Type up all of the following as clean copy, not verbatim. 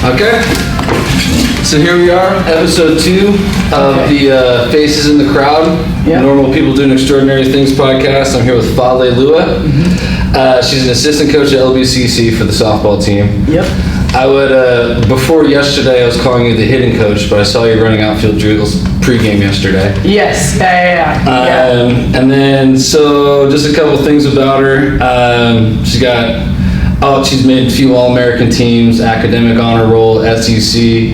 Okay. So here we are, episode 2 of the Faces in the Crowd, Normal People Doing Extraordinary Things podcast. I'm here with Leilua. She's an assistant coach at LBCC for the softball team. Yep. I would, before yesterday, I was calling you the hitting coach, but I saw you running outfield drills pregame yesterday. Yes, yeah. And then, so just a couple things about her. She's made a few All-American teams, academic honor roll, SEC,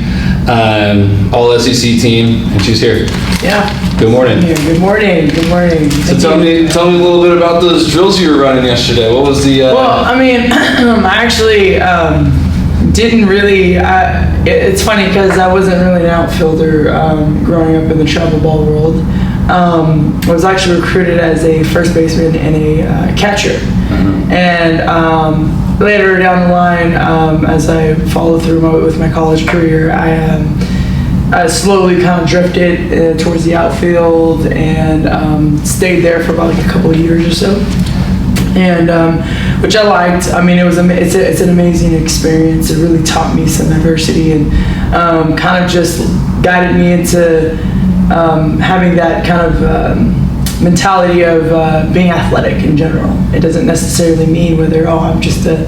all SEC team, and she's here. Yeah. Good morning. Good morning. So tell me a little bit about those drills you were running yesterday. What was the? Well, I mean, I actually didn't really. It's funny because I wasn't really an outfielder growing up in the travel ball world. I was actually recruited as a first baseman and a catcher, and later down the line, as I followed through with my college career, I slowly kind of drifted towards the outfield and stayed there for about like a couple of years or so, and which I liked. I mean, it's an amazing experience. It really taught me some adversity and kind of just guided me into having that kind of mentality of being athletic in general. It doesn't necessarily mean whether I'm just a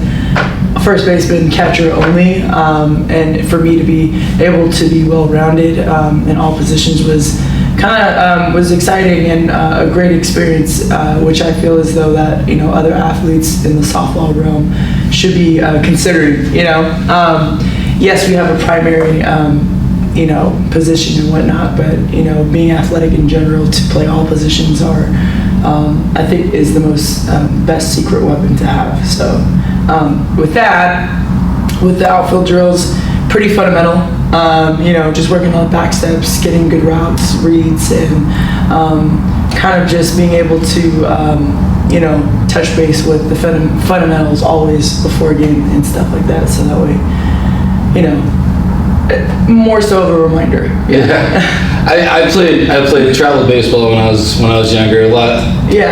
first baseman, catcher only, and for me to be able to be well-rounded in all positions was kind of was exciting and a great experience, which I feel as though that other athletes in the softball realm should be considering. Yes, we have a primary position and whatnot, but being athletic in general to play all positions are I think is the most best secret weapon to have. So with the outfield drills, pretty fundamental, just working on back steps, getting good routes, reads, and kind of just being able to touch base with the fundamentals always before a game and stuff like that, so that way more so of a reminder. I played travel baseball when I was younger.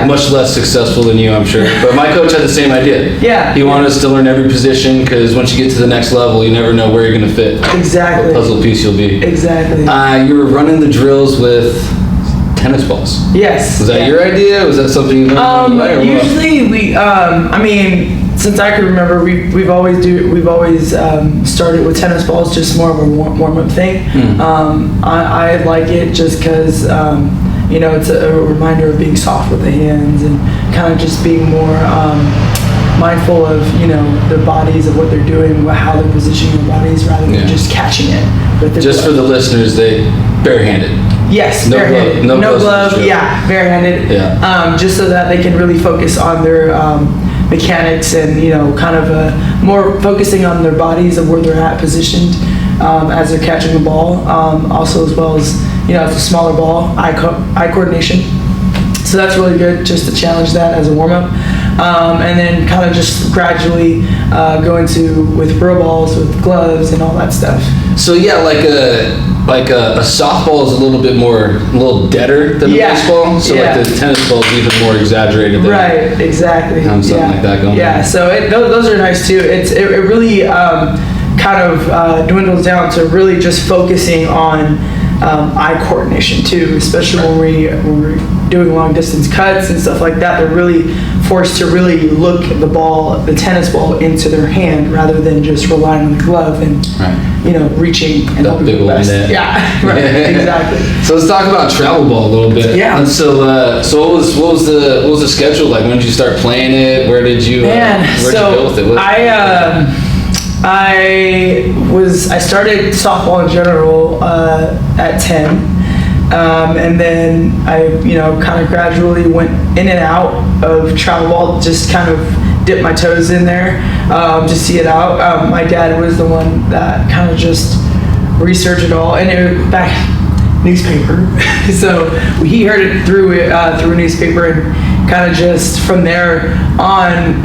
Much less successful than you, I'm sure. But my coach had the same idea. Yeah. He wanted us to learn every position because once you get to the next level, you never know where you're going to fit. Exactly. What puzzle piece you'll be. Exactly. You were running the drills with tennis balls. Yes. Was that your idea? Was that something you learned? Usually we. Since I can remember, we've always started with tennis balls, just more of a warm-up thing. I like it just because it's a reminder of being soft with the hands and kind of just being more mindful of their bodies, of what they're doing, how they're positioning their bodies, rather than just catching it. Just for the listeners, they barehanded. Yes, barehanded. No glove. Yeah, barehanded. Yeah. Just so that they can really focus on their mechanics and kind of more focusing on their bodies and where they're at positioned as they're catching the ball. Also, as well as it's a smaller ball, eye coordination. So that's really good, just to challenge that as a warm up, and then kind of just gradually go into with real balls, with gloves, and all that stuff. So yeah, like a softball is a little deader than a baseball. So like the tennis ball is even more exaggerated. Right, exactly. Something like that going on. Yeah, so those are nice too. It really kind of dwindles down to really just focusing on eye coordination too, especially when we're doing long distance cuts and stuff like that. They're really forced to really look at the tennis ball into their hand rather than just relying on the glove and reaching and that big old net. Yeah, right, exactly. So let's talk about travel ball a little bit. Yeah. And so what was the schedule like? When did you start playing it? Where did you where'd you go with it? I started softball in general at 10, and then I kind of gradually went in and out of travel ball, just kind of dipped my toes in there, just see it out. My dad was the one that kind of just researched it all, and it was back newspaper, so he heard it through a newspaper, and kind of just from there on,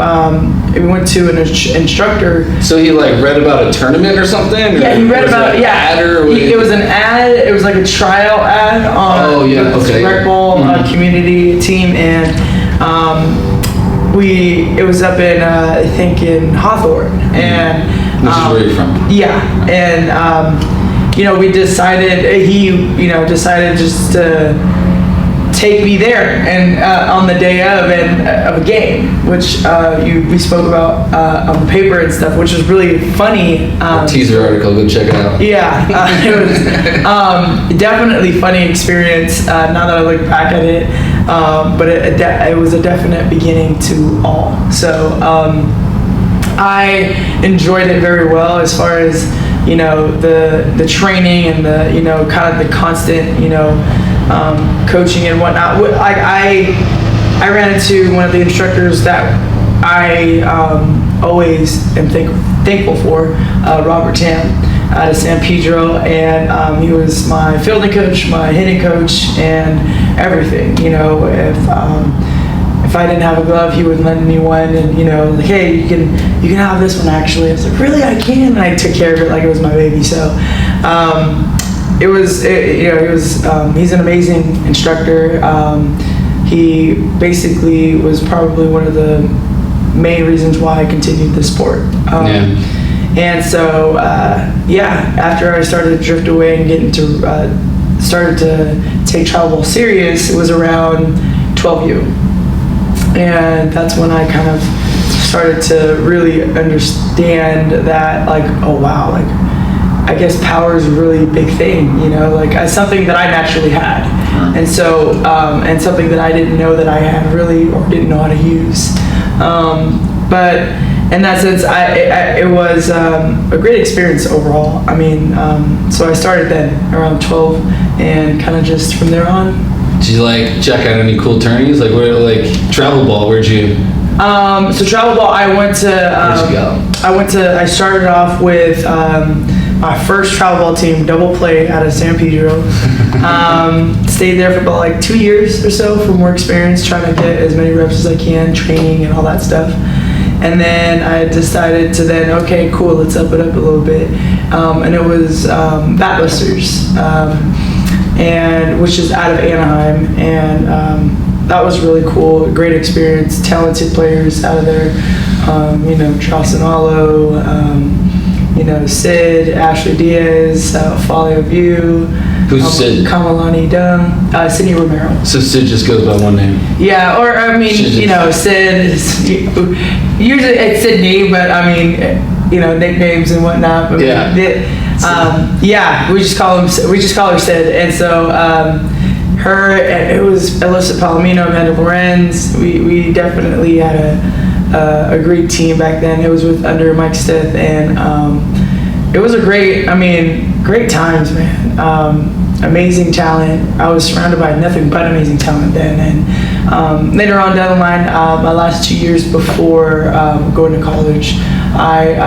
we went to an instructor. So he read about a tournament or something? Yeah, he read about it. Yeah, it was an ad. It was like a tryout ad on the rec ball community team, and it was up in I think in Hawthorne, and Which is where you're from. Yeah, and we decided decided just to take me there and on the day of a game, which we spoke about on the paper and stuff, which was really funny. Teaser article, go check it out. Yeah, it was definitely funny experience. Now that I look back at it, but it was a definite beginning to all. So I enjoyed it very well as far as the training and the kind of the constant coaching and whatnot. I ran into one of the instructors that I always am thankful for, Robert Tam out of San Pedro, and he was my fielding coach, my hitting coach, and everything. If I didn't have a glove, he would lend me one, and like, hey, you can have this one actually. I was like, really, I can. And I took care of it like it was my baby. So he's an amazing instructor. He basically was probably one of the main reasons why I continued the sport. And so after I started to drift away and started to take travel ball serious, it was around 12U. And that's when I kind of started to really understand that, like, oh wow, like, I guess power is a really big thing, like as something that I naturally had. And so, and something that I didn't know that I had really, or didn't know how to use. But in that sense, it was a great experience overall. I mean, so I started then around 12, and kind of just from there on. Did you check out any cool tourneys? Travel ball, where'd you? So travel ball, I went to. Where'd you go? I started off with my first travel ball team, double play out of San Pedro. Stayed there for about 2 years or so for more experience, trying to get as many reps as I can, training and all that stuff. And then I decided to okay, cool, let's up it up a little bit. And it was Bat Busters, and which is out of Anaheim, and that was really cool, great experience, talented players out of there, Charleston Allo, Sid, Ashley Diaz, Folio View. Who's Sid? Kamalani Dung, Sydney Romero. So Sid just goes by one name? Yeah, or I mean, Sid is, usually it's Sydney, but I mean, nicknames and whatnot. But we just call her Sid, and so it was Alyssa Palomino, Amanda Lorenz. We definitely had a great team back then. It was under Mike Stith, and it was great times, man. Amazing talent. I was surrounded by nothing but amazing talent then, and later on down the line, my last 2 years before going to college, I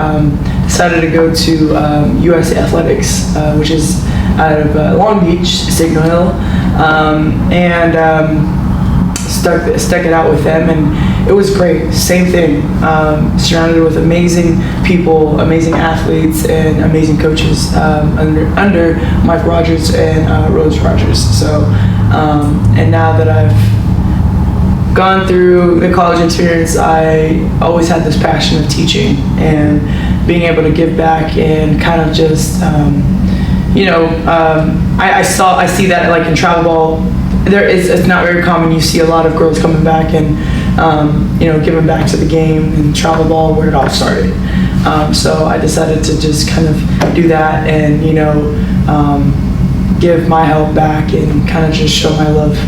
decided to go to USA Athletics, which is out of Long Beach, Signal Hill, and stuck it out with them, and it was great. Same thing, surrounded with amazing people, amazing athletes, and amazing coaches under Mike Rogers and Rose Rogers. So, and now that I've gone through the college experience, I always had this passion of teaching and being able to give back and kind of just, I see that in travel ball. It's not very common. You see a lot of girls coming back and giving back to the game and travel ball where it all started. So I decided to just kind of do that and give my help back and kind of just show my love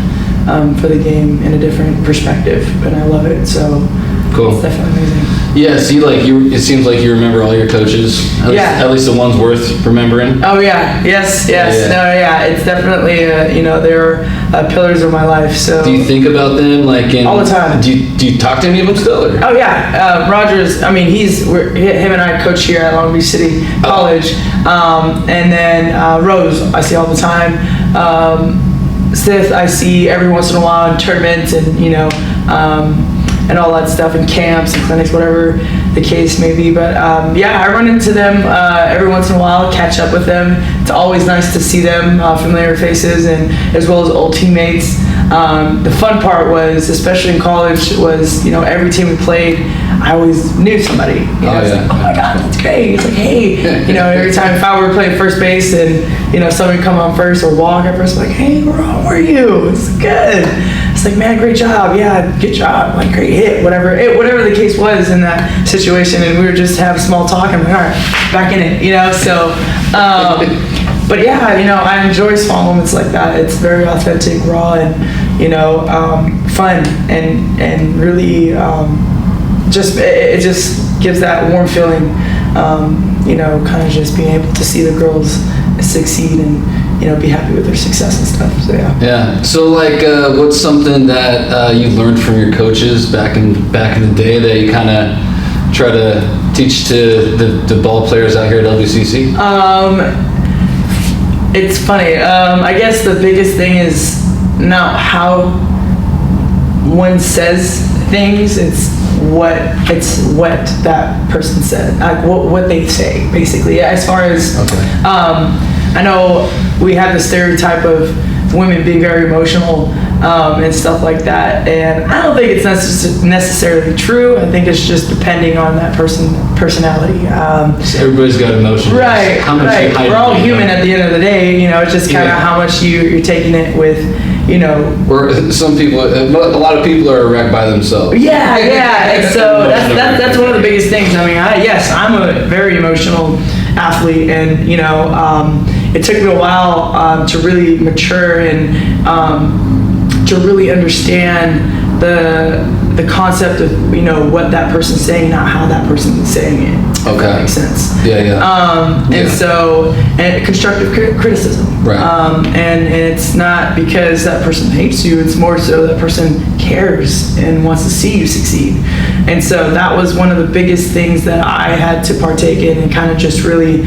for the game in a different perspective, and I love it. So cool. It's definitely amazing. Yeah, see, it seems like you remember all your coaches. At least the ones worth remembering. Oh yeah, yes. Yeah. No, yeah, it's definitely they're pillars of my life. So do you think about them all the time? Do you talk to any of them still? Or? Oh yeah, Rogers. I mean, him and I coach here at Long Beach City College, and then Rose I see all the time. Sith I see every once in a while in tournaments and and all that stuff in camps and clinics, whatever the case may be. But I run into them every once in a while, catch up with them. It's always nice to see them, familiar faces, and as well as old teammates. The fun part was, especially in college, was, every team we played, I always knew somebody. It's like, oh my God, that's great. It's like, hey, every time if I were playing first base and, somebody come on first or walk at first, I'm like, hey, where are you? It's good. It's like, man, great job. Yeah, good job. Like, great hit, whatever the case was in that situation. And we were just having small talk. I'm like, all right, back in it, so, but yeah, I enjoy small moments like that. It's very authentic, raw, and, fun, and really, it just gives that warm feeling, kind of just being able to see the girls succeed and, be happy with their success and stuff. So yeah. Yeah. So what's something that you learned from your coaches back in the day that you kind of try to teach to the ball players out here at LBCC? It's funny. I guess the biggest thing is not how one says things. It's what that person said, like what they say, basically. As far as, I know we have the stereotype of women being very emotional and stuff like that, and I don't think it's necessarily true. I think it's just depending on that personality. So everybody's got emotions. Right, how much right. We're all human at the end of the day. It's just kind of how much you're taking it with, Or some people, a lot of people are a wreck by themselves. Yeah. And so that's one of the biggest things. I mean, I'm a very emotional athlete, and it took me a while to really mature and to really understand the concept of what that person's saying, not how that person is saying it. If that makes sense. And so, and constructive criticism. Right. And it's not because that person hates you, it's more so that person cares and wants to see you succeed. And so that was one of the biggest things that I had to partake in, and kind of just really,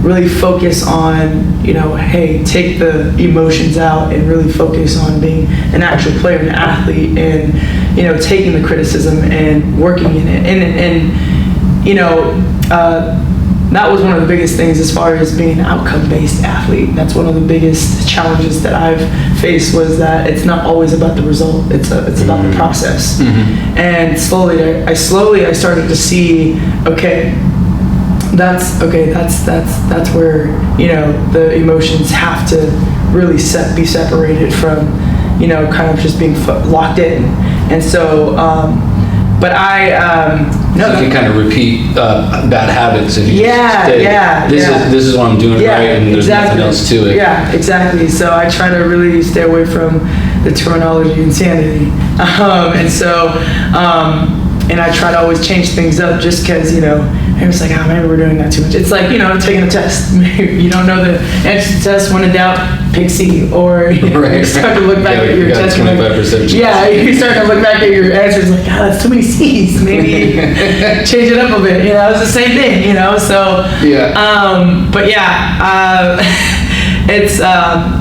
really focus on, hey, take the emotions out and really focus on being an actual player, an athlete, and, taking the criticism and working in it. And that was one of the biggest things as far as being an outcome-based athlete. That's one of the biggest challenges that I've faced, was that it's not always about the result. It's about the process. Mm-hmm. And slowly I started to see, that's where the emotions have to really be separated from kind of just being locked in. And so but so you can kind of repeat bad habits if you this is what I'm doing right, and there's nothing else to it. Yeah, exactly. So I try to really stay away from the terminology insanity, and so and I try to always change things up, just because it's like, maybe we're doing that too much. It's like, taking a test. You don't know the answer to the test. When in doubt, pick C. Or you start to look back at your test. 25%. Yeah, you start to look back at your answers like, that's too many C's. Maybe change it up a bit. It's the same thing. So yeah. But yeah, it's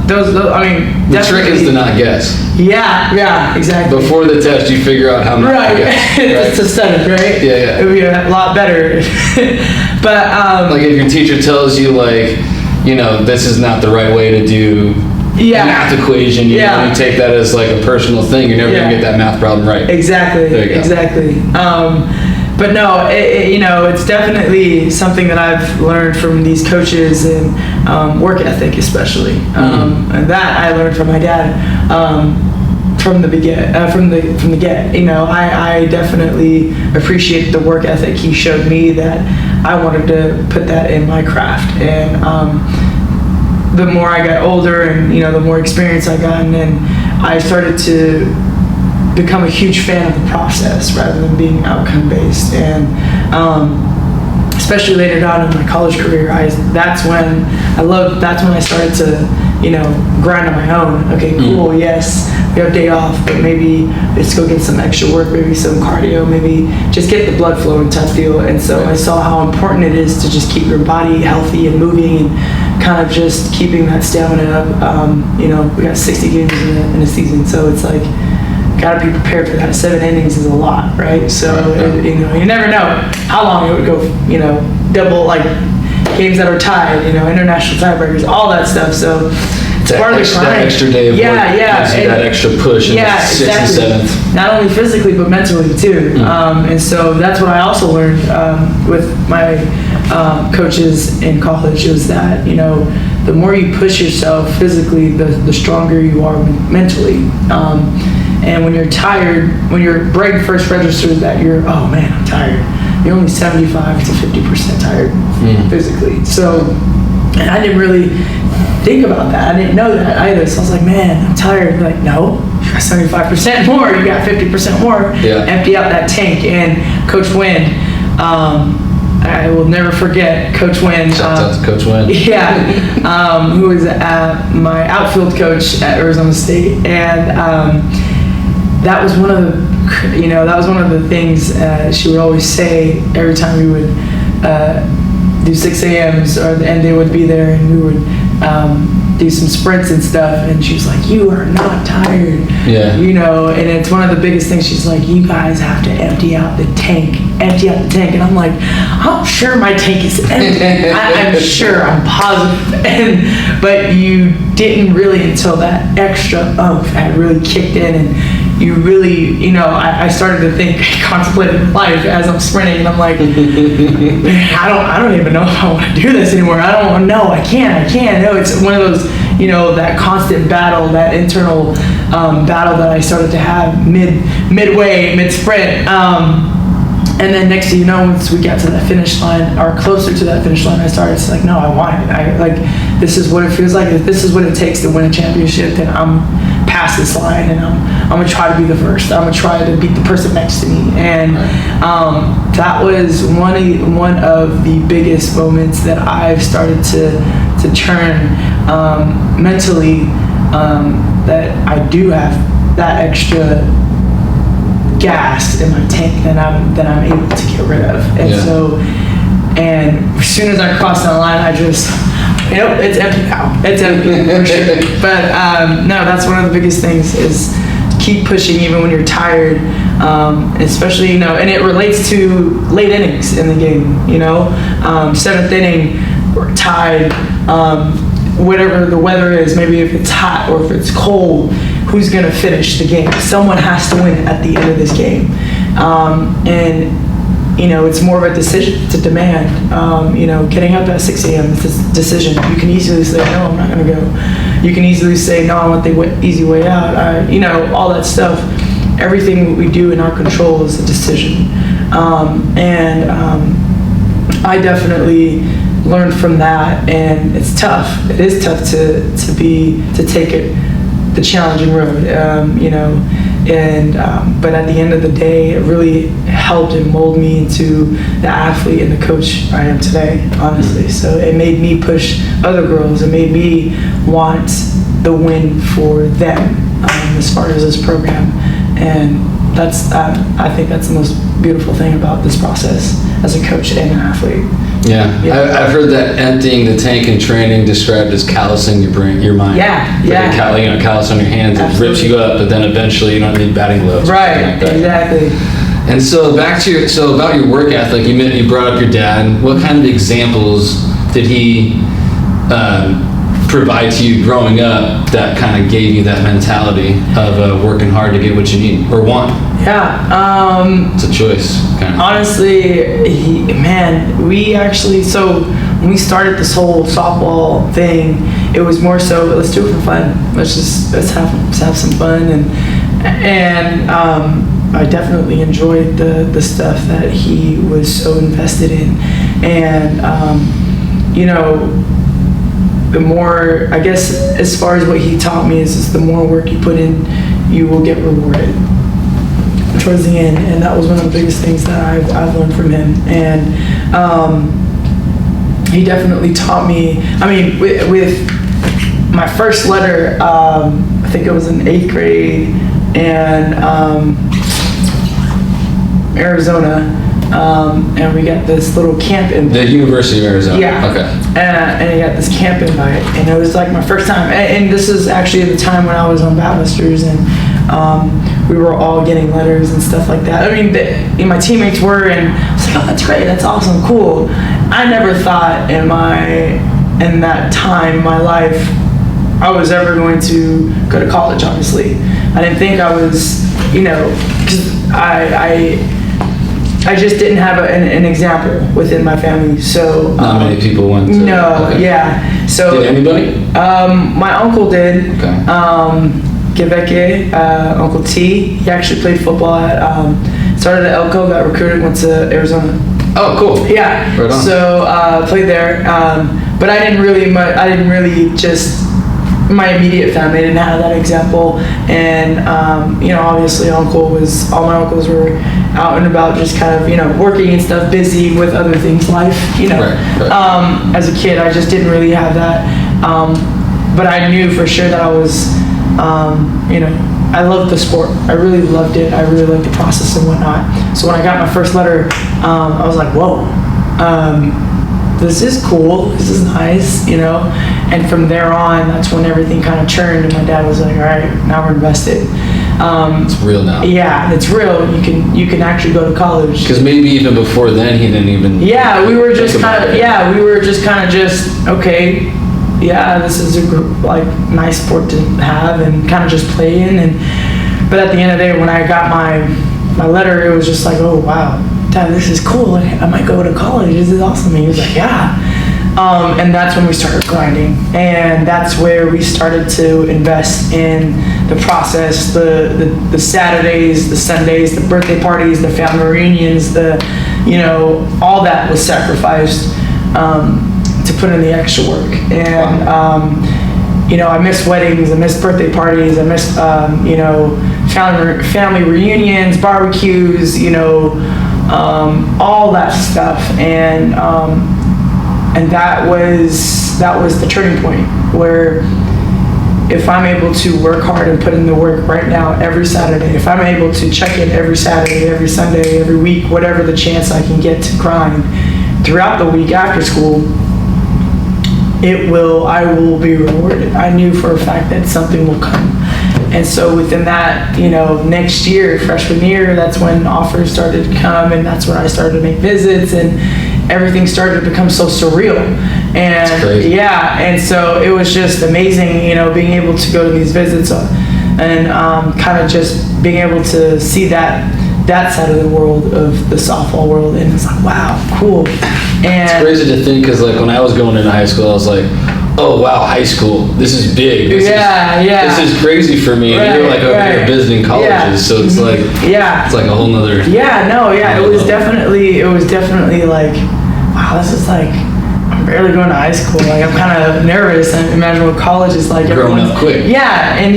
those. I mean, the trick is to not guess. Yeah, exactly. Before the test, you figure out how not to guess. Right. It's a study, right? Yeah. It would be a lot better. But like if your teacher tells you this is not the right way to do math equation, you take that as like a personal thing. You're never gonna get that math problem right. Exactly. Exactly. But no, it's definitely something that I've learned from these coaches, and work ethic especially. And that I learned from my dad. From the get, I definitely appreciate the work ethic he showed me, that I wanted to put that in my craft. And the more I got older, and the more experience I got, and I started to become a huge fan of the process rather than being outcome based. And especially later on in my college career, that's when I started to grind on my own. Okay, cool, yes, we have a day off, but maybe let's go get some extra work, maybe some cardio, maybe just get the blood flowing type deal. And so I saw how important it is to just keep your body healthy and moving, and kind of just keeping that stamina up. We got 60 games in a season, so it's like, gotta be prepared for that. 7 innings is a lot, right? So you never know how long it would go. Double, like games that are tied, international tiebreakers, all that stuff. So it's part of the grind. That extra day of work gives you that extra push in the 6th and 7th. Not only physically, but mentally too. And so that's what I also learned with my coaches in college, is that, the more you push yourself physically, the stronger you are mentally. And when you're tired, when your brain first registers that oh man, I'm tired, you're only 75 to 50% tired physically. So, and I didn't really think about that. I didn't know that either. So I was like, man, I'm tired. Like, no, you got 75% more. You got 50% more. Yeah. Empty out that tank. And Coach Wynn, I will never forget Coach Wynn. Shout out to Coach Wynn. Yeah, who was my outfield coach at Arizona State, and that was one of the things she would always say every time we would do 6 a.m.s, and they would be there, and we would do some sprints and stuff, and she was like, "You are not tired." Yeah. And it's one of the biggest things. She's like, "You guys have to empty out the tank. And I'm like, I'm sure my tank is empty. I'm sure, I'm positive. But you didn't really until that extra oomph had really kicked in, and you really, I started to think, contemplating life as I'm sprinting, and I'm like, I don't even know if I want to do this anymore. I don't know. I can't. No, it's one of those, that constant battle, that internal battle that I started to have midway, mid-sprint. And then next thing you know, once we got to that finish line, or closer to that finish line, I started to like, no, I want it. This is what it feels like. If this is what it takes to win a championship, then I'm past this line, and I'm gonna try to be the first. I'm gonna try to beat the person next to me. And that was one of the biggest moments that I've started to turn mentally, that I do have that extra gas in my tank that I'm able to get rid of. And so, and as soon as I cross that line, I just, it's empty now. It's empty for sure. But no, that's one of the biggest things, is keep pushing even when you're tired, especially, and it relates to late innings in the game, 7th inning, we're tied, whatever the weather is, maybe if it's hot or if it's cold, who's going to finish the game? Someone has to win at the end of this game. And it's more of a decision, it's a demand. Getting up at 6 a.m. is a decision. You can easily say, no, I'm not going to go. You can easily say, no, I want the easy way out. All that stuff. Everything we do in our control is a decision. I definitely learned from that, and it's tough. It is tough to take it the challenging road, but at the end of the day, it really helped and molded me into the athlete and the coach I am today, honestly. So it made me push other girls. It made me want the win for them, as far as this program. And that's, I think that's the most beautiful thing about this process as a coach and an athlete. Yeah. I've heard that emptying the tank in training described as callousing your mind. Callus on your hands. Absolutely. It rips you up, but then eventually you don't need batting gloves. Right. Like exactly. And so about your work ethic, you brought up your dad. What kind of examples did he provide to you growing up that kind of gave you that mentality of working hard to get what you need or want? Yeah. It's a choice, kind of. Honestly, we actually, so when we started this whole softball thing, it was more so, let's do it for fun. Let's have some fun. And I definitely enjoyed the stuff that he was so invested in. And, the more, I guess, as far as what he taught me is the more work you put in, you will get rewarded towards the end. And that was one of the biggest things that I've learned from him. And he definitely taught me, with my first letter, I think it was in 8th grade, and Arizona, and we got this little camp invite. The University of Arizona. Yeah. Okay. And I got this camp invite, and it was like my first time. And this is actually the time when I was on Baptisters, and we were all getting letters and stuff like that. I mean, my teammates were, and I was like, oh, that's great, that's awesome, cool. I never thought in that time in my life I was ever going to go to college, honestly. I didn't think I was, because I just didn't have an example within my family. So not many people went to. No, okay. Yeah. So did anybody? My uncle did. Okay. Quebec, Uncle T. He actually played football at. Started at Elko, got recruited, went to Arizona. Oh, cool. Yeah. Right on. So played there, but I didn't really just. My immediate family didn't have that example, and obviously all my uncles were out and about, just kind of working and stuff, busy with other things, life, Right. As a kid I just didn't really have that, but I knew for sure that I was I loved the sport. I really loved it. I really liked the process and whatnot. So when I got my first letter, I was like, whoa, this is cool, this is nice, and from there on, that's when everything kind of churned, and my dad was like, all right, now we're invested. It's real now. Yeah, it's real. You can actually go to college. Because maybe even before then, he didn't even. Yeah, we were just kind of okay. Yeah, this is a nice sport to have and kind of just play in. But at the end of the day, when I got my letter, it was just like, oh wow, Dad, this is cool. I might go to college. This is awesome. And he was like, yeah. And that's when we started grinding, and that's where we started to invest in the process, the Saturdays, the Sundays, the birthday parties, the family reunions, all that was sacrificed to put in the extra work. And I miss weddings, I miss birthday parties, I miss family reunions, barbecues, all that stuff, and that was the turning point, where if I'm able to work hard and put in the work right now every Saturday, if I'm able to check in every Saturday, every Sunday, every week, whatever the chance I can get to grind throughout the week after school, I will be rewarded. I knew for a fact that something will come. And so within that, next year, freshman year, that's when offers started to come, and that's when I started to make visits, and everything started to become so surreal. And yeah, and so it was just amazing, being able to go to these visits and kind of just being able to see that side of the world, of the softball world, and it's like, wow, cool. And it's crazy to think, because when I was going into high school, I was like, oh wow, high school, this is big. This is crazy for me. And you're like over here visiting colleges, so it's like it's like a whole nother. It was definitely like, wow, this is like, I'm barely going to high school. Like, I'm kind of nervous. And imagine what college is like. Growing up quick. Yeah, and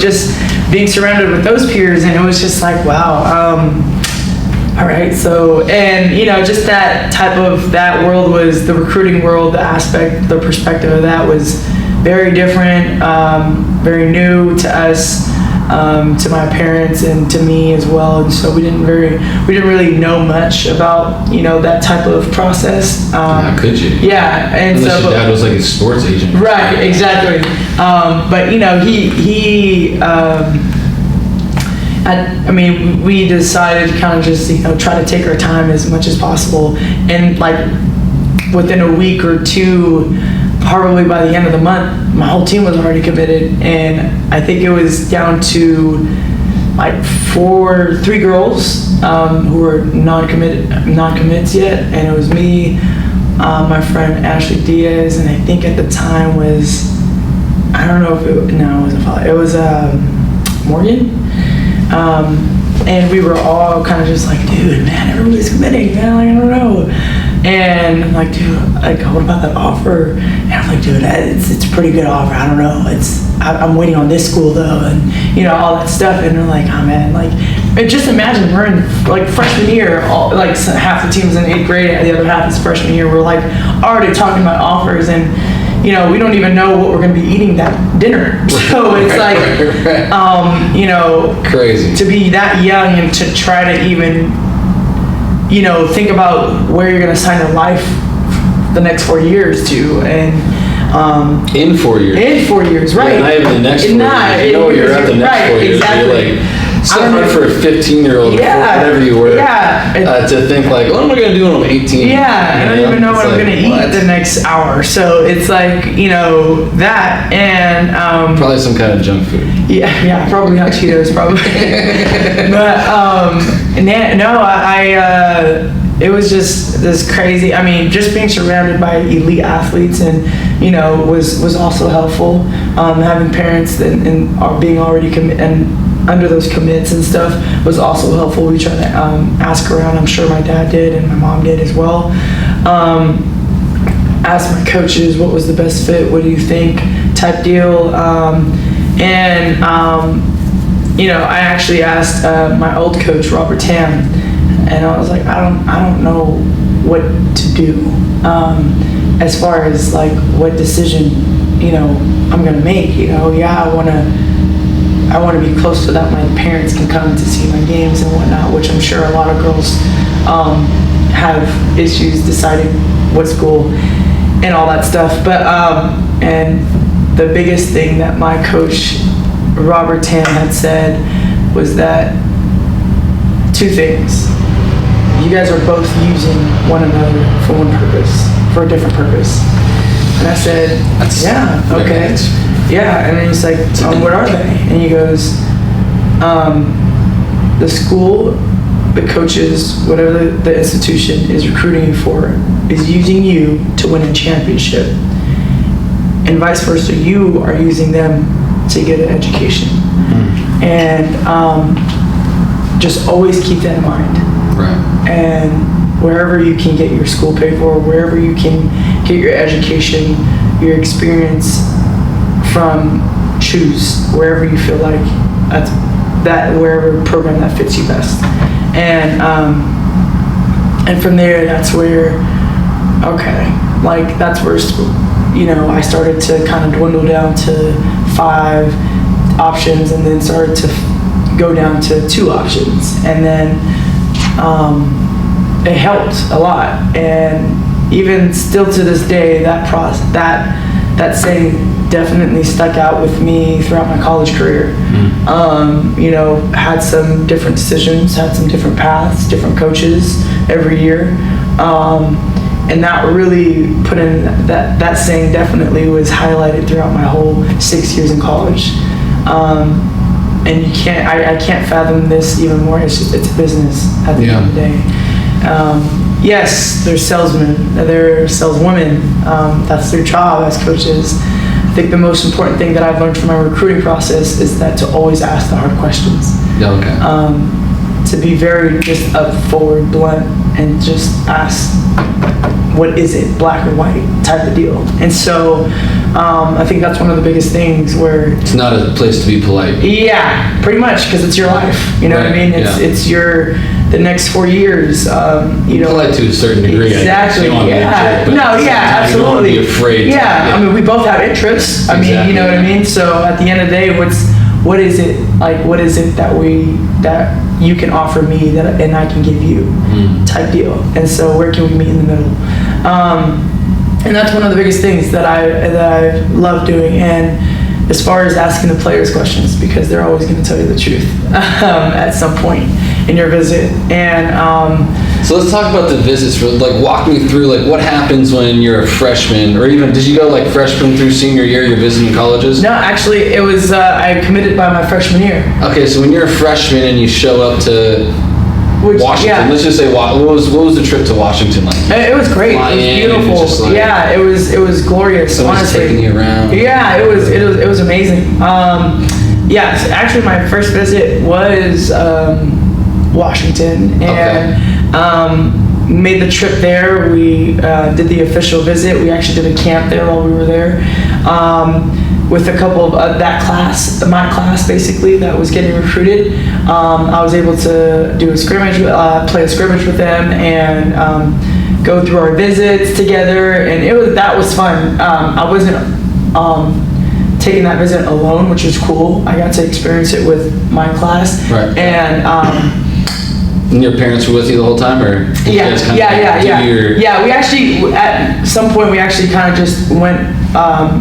just being surrounded with those peers, and it was just like, wow. All right, so, and just that type of, that world was the recruiting world, the aspect, the perspective of that was very different, very new to us, to my parents and to me as well. And so we didn't really know much about, that type of process. How could you? Yeah, and unless your dad was like a sports agent. Right, exactly. But we decided to kind of just, try to take our time as much as possible. And like within a week or two, probably by the end of the month, my whole team was already committed. And I think it was down to like 3 girls who were non-commits yet. And it was me, my friend Ashley Diaz, and I think at the time was, I don't know if it was Morgan. And we were all kind of just like, dude, man, everybody's committing, man, like, I don't know. And I'm like, dude, like, what about that offer? And I'm like, dude, it's a pretty good offer. I don't know. I'm waiting on this school though, and all that stuff. And they're like, oh man, like, just imagine we're in like freshman year, like half the team's in 8th grade, and the other half is freshman year. We're like already talking about offers, and we don't even know what we're going to be eating that dinner. So it's like, crazy to be that young and to try to even, think about where you're going to sign your life the next 4 years to. And In 4 years. In 4 years, right? Yeah, not even the next 4 years. You know you're at the next 4 years. Exactly. You're like, it's so hard for a 15-year-old, whatever you were, to think like, what am I going to do when I'm 18? Yeah, I don't even know what I'm going to eat the next hour. So it's like, that and... probably some kind of junk food. Yeah, probably not Cheetos, probably. But, it was just this crazy, just being surrounded by elite athletes and, was also helpful. Having parents and being already committed and under those commits and stuff was also helpful. We tried to ask around. I'm sure my dad did and my mom did as well. Asked my coaches what was the best fit, what do you think, type deal. I actually asked my old coach, Robert Tam, and I was like, I don't know what to do as far as like what decision, I'm gonna make. I want to be close so that my parents can come to see my games and whatnot, which I'm sure a lot of girls have issues deciding what school and all that stuff. But and the biggest thing that my coach Robert Tam had said was that 2 things. You guys are both using one another for one purpose, for a different purpose. And I said, okay. Yeah, and then he's like, what are they? And he goes, the school, the coaches, whatever the institution is recruiting you for, is using you to win a championship. And vice versa, you are using them to get an education. And just always keep that in mind. Right. And wherever you can get your school paid for, wherever you can get your education, your experience from, choose wherever you feel like wherever program that fits you best. And from there, that's where, that's where, I started to kind of dwindle down to 5 options and then started to go down to 2 options. And then it helped a lot. And even still to this day, that saying definitely stuck out with me throughout my college career. Had some different decisions, had some different paths, different coaches every year. And that really put in, that saying definitely was highlighted throughout my whole 6 years in college. And I can't fathom this even more. It's a business at the end of the day. Yes, there's salesmen, there's saleswomen. That's their job as coaches. I think the most important thing that I've learned from my recruiting process is that to always ask the hard questions. To be very just up forward, blunt, and just ask, what is it, black or white type of deal. And so I think that's one of the biggest things where it's not a place to be polite. Yeah, pretty much, because it's your life. You know what I mean? It's the next 4 years. Polite to a certain degree. Exactly. Absolutely. You don't want to be afraid. Yeah. We both have interests. You know what I mean? So at the end of the day, what is it that you can offer me and I can give you type deal. And so where can we meet in the middle? And that's one of the biggest things that I love doing. And as far as asking the players questions, because they're always going to tell you the truth at some point in your visit. And so let's talk about the visits. Walk me through what happens when you're a freshman, or even did you go freshman through senior year? You're visiting colleges? No, actually, it was I committed by my freshman year. Okay, so when you're a freshman and you show up to Washington, let's just say what was the trip to Washington like? It was great. It was beautiful. It was glorious. Honestly, taking you around. Yeah, it was amazing. Actually, my first visit was Washington, and made the trip there. We did the official visit. We actually did a camp there while we were there. With a couple of my class basically, that was getting recruited. I was able to do a scrimmage, play a scrimmage with them, and go through our visits together, and that was fun. I wasn't taking that visit alone, which was cool. I got to experience it with my class, right. And your parents were with you the whole time, or yeah. We actually at some point we actually kind of just went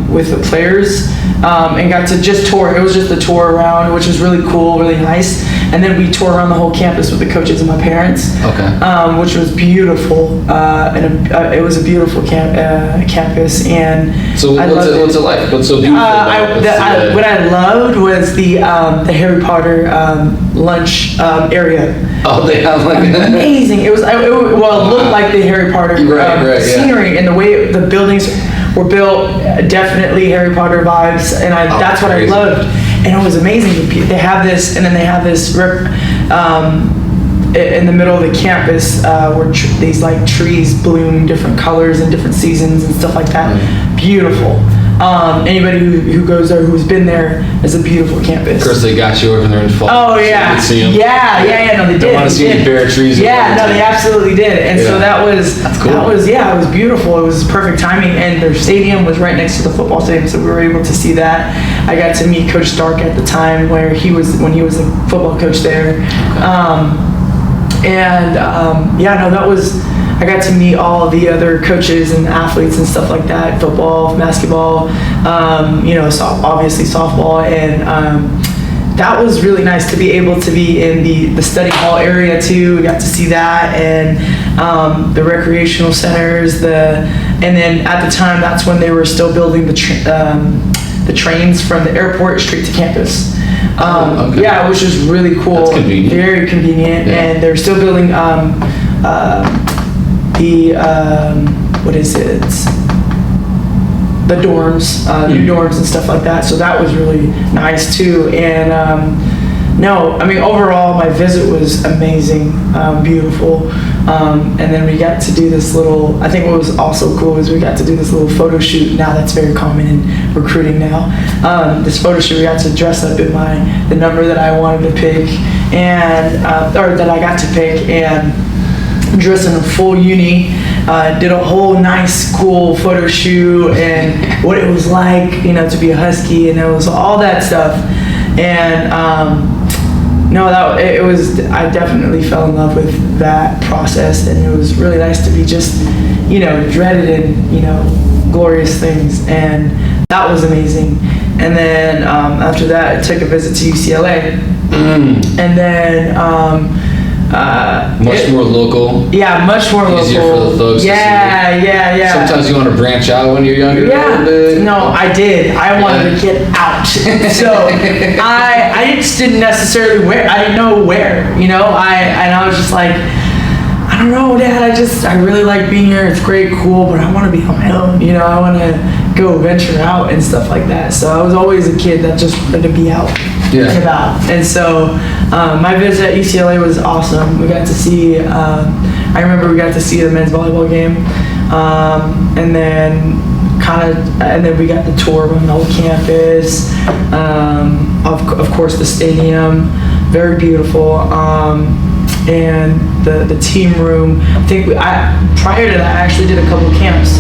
with the players, and got to just tour. It was just a tour around, which was really cool, really nice. And then we toured around the whole campus with the coaches and my parents, which was beautiful. And it was a beautiful campus. And so what's it like? What's so beautiful about it? What I loved was the Harry Potter lunch area. Oh, they have like amazing. It looked like the Harry Potter scenery, and the way the buildings were built, definitely Harry Potter vibes, and that's what I loved. And it was amazing. They have this, and then they have this in the middle of the campus where these like trees bloom different colors and different seasons and stuff like that. Beautiful. Anybody who goes there, who's been there, is a beautiful campus. Of course, they got you over there in fall. Oh yeah, so you could see them. Yeah. No, they did. Don't want to see any bare trees. Yeah, no, they absolutely did. And so that's cool. It was beautiful. It was perfect timing, and their stadium was right next to the football stadium, so we were able to see that. I got to meet Coach Stark at the time when he was the football coach there. I got to meet all the other coaches and athletes and stuff like that, football, basketball, obviously softball, and that was really nice to be able to be in the study hall area too. We got to see that, and the recreational centers, and then at the time, that's when they were still building the trains from the airport straight to campus. Which is really cool. That's convenient. Very convenient, and they're still building the dorms, new dorms and stuff like that. So that was really nice too. And overall my visit was amazing, beautiful. And then we got to do this little, I think what was also cool is we got to do this little photo shoot. Now that's very common in recruiting now. This photo shoot, we got to dress up in the number that I wanted to pick, and or that I got to pick, and dressed in a full uni, did a whole nice, cool photo shoot, and what it was like, to be a Husky, and it was all that stuff. And I definitely fell in love with that process, and it was really nice to be just, dreaded and, glorious things, and that was amazing. And then after that, I took a visit to UCLA, and then much more local. Yeah, much more local. Easier for the folks. Yeah. Sometimes you want to branch out when you're younger. Yeah. No, I did. I wanted to get out. So I just didn't necessarily I didn't know where. I was just like, I don't know, Dad. I really like being here. It's great, cool, but I want to be on my own. I want to go venture out and stuff like that. So I was always a kid that just wanted to be out and about. And so my visit at UCLA was awesome. We got to see, I remember we got to see the men's volleyball game, and then we got the tour of the whole campus, of course the stadium, very beautiful, and the team room. I think prior to that I actually did a couple camps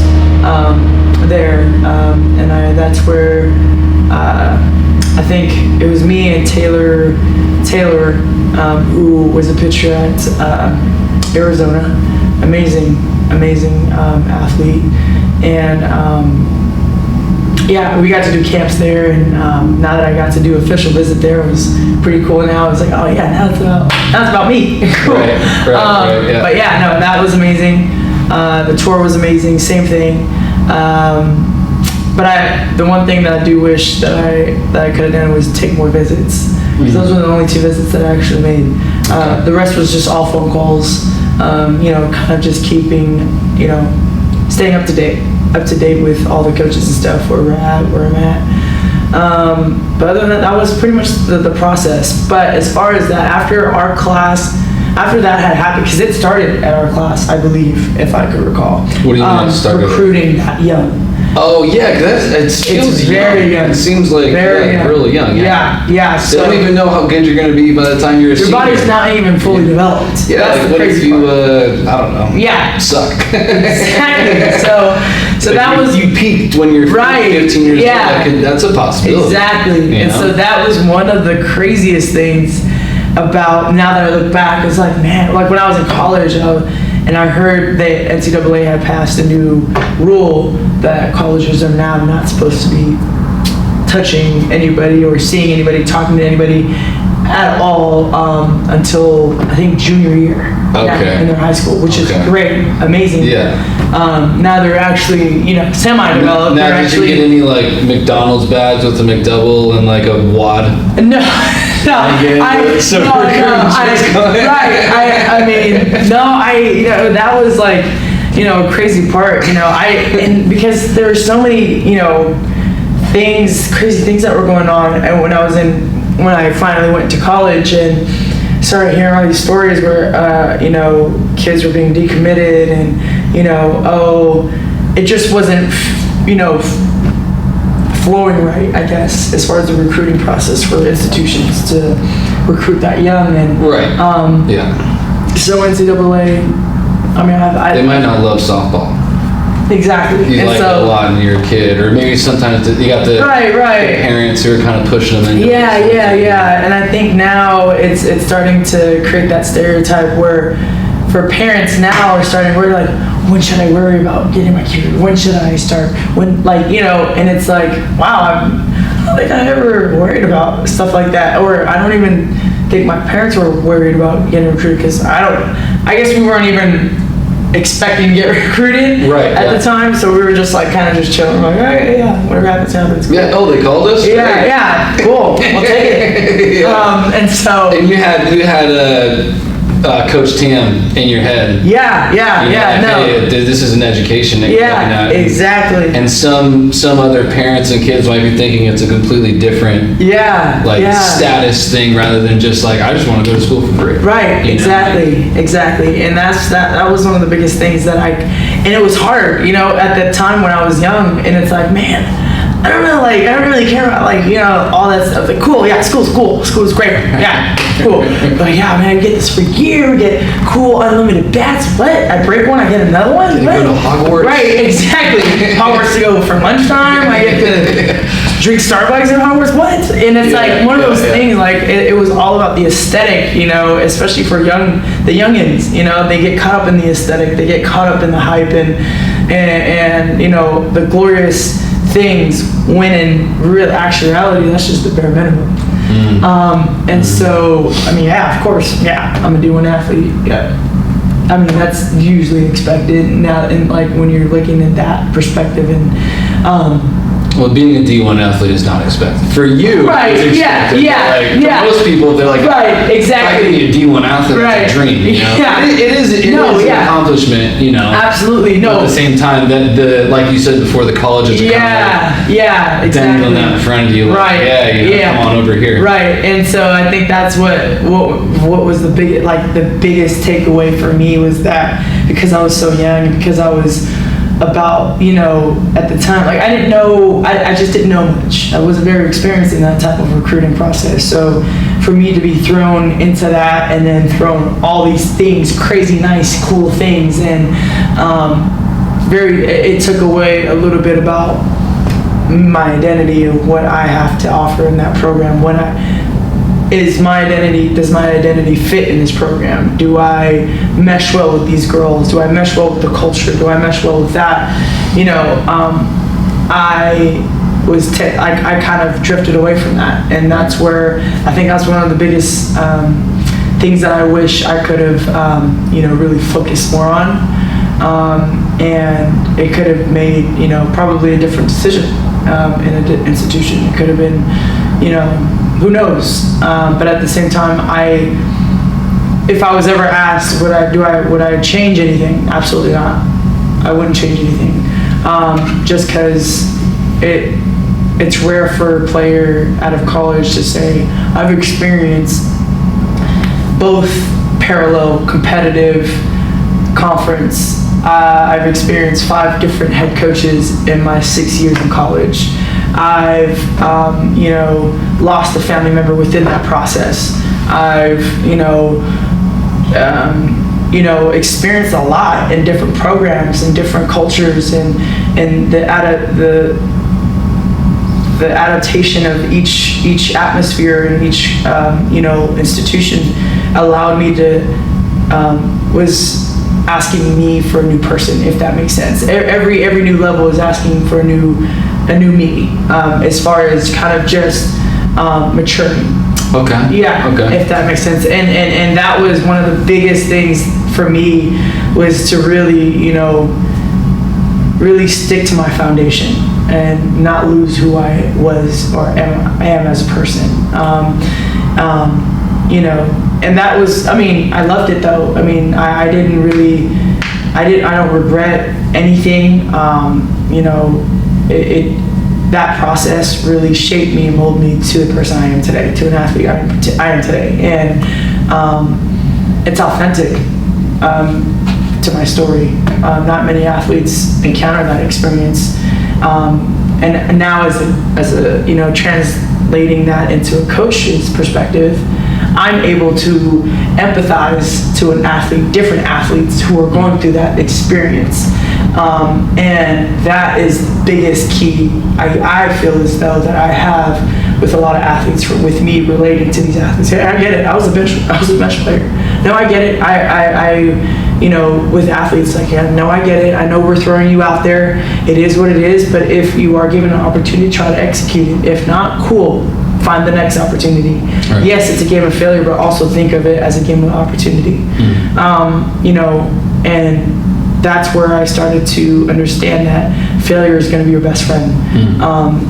there, and that's where I think it was me and Taylor, who was a pitcher at Arizona, amazing athlete, and we got to do camps there, and now that I got to do official visit there, it was pretty cool. And now I was like, oh yeah, now it's about me. Right, yeah. But that was amazing. The tour was amazing, same thing. But the one thing that I do wish that I could have done was take more visits. Because those were the only 2 visits that I actually made. The rest was just all phone calls, kind of just keeping, staying up to date with all the coaches and stuff, where I'm at. But other than that was pretty much the process. But as far as that, after that had happened, because it started at our class, I believe, if I could recall. What do you mean started? Recruiting that young. Oh yeah, because it's very young. It seems like really young. Yeah. So they don't even know how good you're going to be by the time you're a senior. Your body's not even fully developed. Yeah, that's what if you, I don't know. Yeah. Suck. Exactly. So that was you peaked when you're 15 years old. That's a possibility. Exactly. And so that was one of the craziest things about, now that I look back, it's like, man, like when I was in college, And I heard that NCAA had passed a new rule that colleges are now not supposed to be touching anybody or seeing anybody, talking to anybody at all until I think junior year in their high school, which is great, amazing. Yeah. Now they're actually, semi-developed. Now, did you get any like McDonald's bags with a McDouble and like a wad? No. That was like, a crazy part, and because there were so many, crazy things that were going on. And when I finally went to college and started hearing all these stories where, kids were being decommitted and, it just wasn't, flowing right, I guess, as far as the recruiting process for institutions to recruit that young. And so NCAA, they might not love softball. Exactly. You like it a lot when you're a kid, or maybe sometimes you got the parents who are kind of pushing them into and I think now it's starting to create that stereotype where for parents now are starting to worry, like, when should I worry about getting my kid? When should I start? When, and it's like, wow, I don't think I ever worried about stuff like that. Or I don't even think my parents were worried about getting recruited, because I guess we weren't even expecting to get recruited at the time. So we were just like, kind of just chilling. Like, hey, whatever happens, happens. Cool. Yeah, they called us? Yeah, cool. We'll take it. And you had Coach Tam in your head. Hey, this is an education. Exactly. And some other parents and kids might be thinking it's a completely different status thing, rather than just like, I just want to go to school for free. Right. Exactly. And that was one of the biggest things that and it was hard, at that time when I was young, and it's like, man, I don't really care about all that stuff. Like, cool, school's great, cool. But man, we get this free gear, we get cool unlimited bats. What? I break one, I get another one. You go to Hogwarts. Right, exactly. Hogwarts to go for lunchtime. I get to drink Starbucks at Hogwarts. What? And it's one of those things. Like it was all about the aesthetic, especially for the youngins. They get caught up in the aesthetic. They get caught up in the hype and the glorious things, when in real actuality, that's just the bare minimum. So, of course, I'm a D1 athlete. That's usually expected now, and when you're looking at that perspective, and well, being a D1 athlete is not expected. For you, right? It's expected. For most people, they're like, right, exactly. If I can be a D1 athlete, it's a dream. It is an accomplishment. Absolutely. No. But at the same time, that like you said before, the colleges are exactly. dangling that in front of you. Like, come on over here. Right. And so I think that's what was the biggest takeaway for me, was that because I was so young, because I was about, at the time, I didn't know, I just didn't know much. I wasn't very experienced in that type of recruiting process. So for me to be thrown into that, and then thrown all these things, crazy, nice, cool things, and it took away a little bit about my identity of what I have to offer in that program. Does my identity fit in this program? Do I mesh well with these girls? Do I mesh well with the culture? Do I mesh well with that? I kind of drifted away from that, and that's where I think that's one of the biggest things that I wish I could have really focused more on, and it could have made probably a different decision in an institution. It could have been who knows? But at the same time, if I was ever asked, would I change anything? Absolutely not. I wouldn't change anything. Just because it's rare for a player out of college to say, I've experienced both parallel competitive conference. I've experienced 5 different head coaches in my 6 years in college. I've, lost a family member within that process. I've, experienced a lot in different programs and different cultures, and the adaptation of each atmosphere and each, institution allowed me to, was asking me for a new person, if that makes sense. Every new level is asking for a new me, as far as kind of just maturing. Okay. Yeah. Okay. If that makes sense. And that was one of the biggest things for me, was to really, really stick to my foundation and not lose who I was or am as a person. And that was, I loved it though. I didn't really, I don't regret anything. That process really shaped me and molded me to the person I am today, to an athlete I am today. And it's authentic to my story. Not many athletes encounter that experience. And now as a translating that into a coach's perspective, I'm able to empathize to different athletes who are going through that experience. And that is the biggest key I feel as though that I have with a lot of athletes, with me related to these athletes. I get it. I was a bench player. No, I get it. I with athletes, I get it. I know we're throwing you out there. It is what it is. But if you are given an opportunity, try to execute it. If not, cool. Find the next opportunity. Right. Yes, it's a game of failure, but also think of it as a game of opportunity. And that's where I started to understand that failure is going to be your best friend.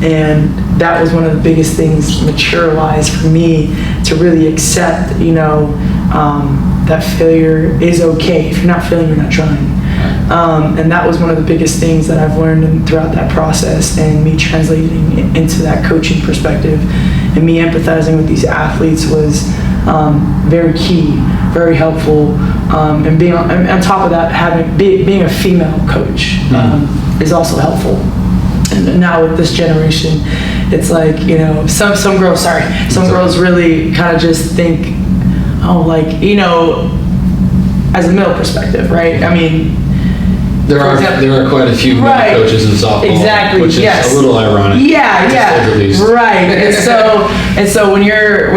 And that was one of the biggest things, mature-wise, for me to really accept, that failure is okay. If you're not failing, you're not trying. And that was one of the biggest things that I've learned throughout that process, and me translating it into that coaching perspective and me empathizing with these athletes was very key, very helpful. And being on top of that, being a female coach is also helpful. And now with this generation, it's like, some girls really kind of just think, as a male perspective, right? There are quite a few male coaches in softball, exactly, which is a little ironic. Right. And so when you're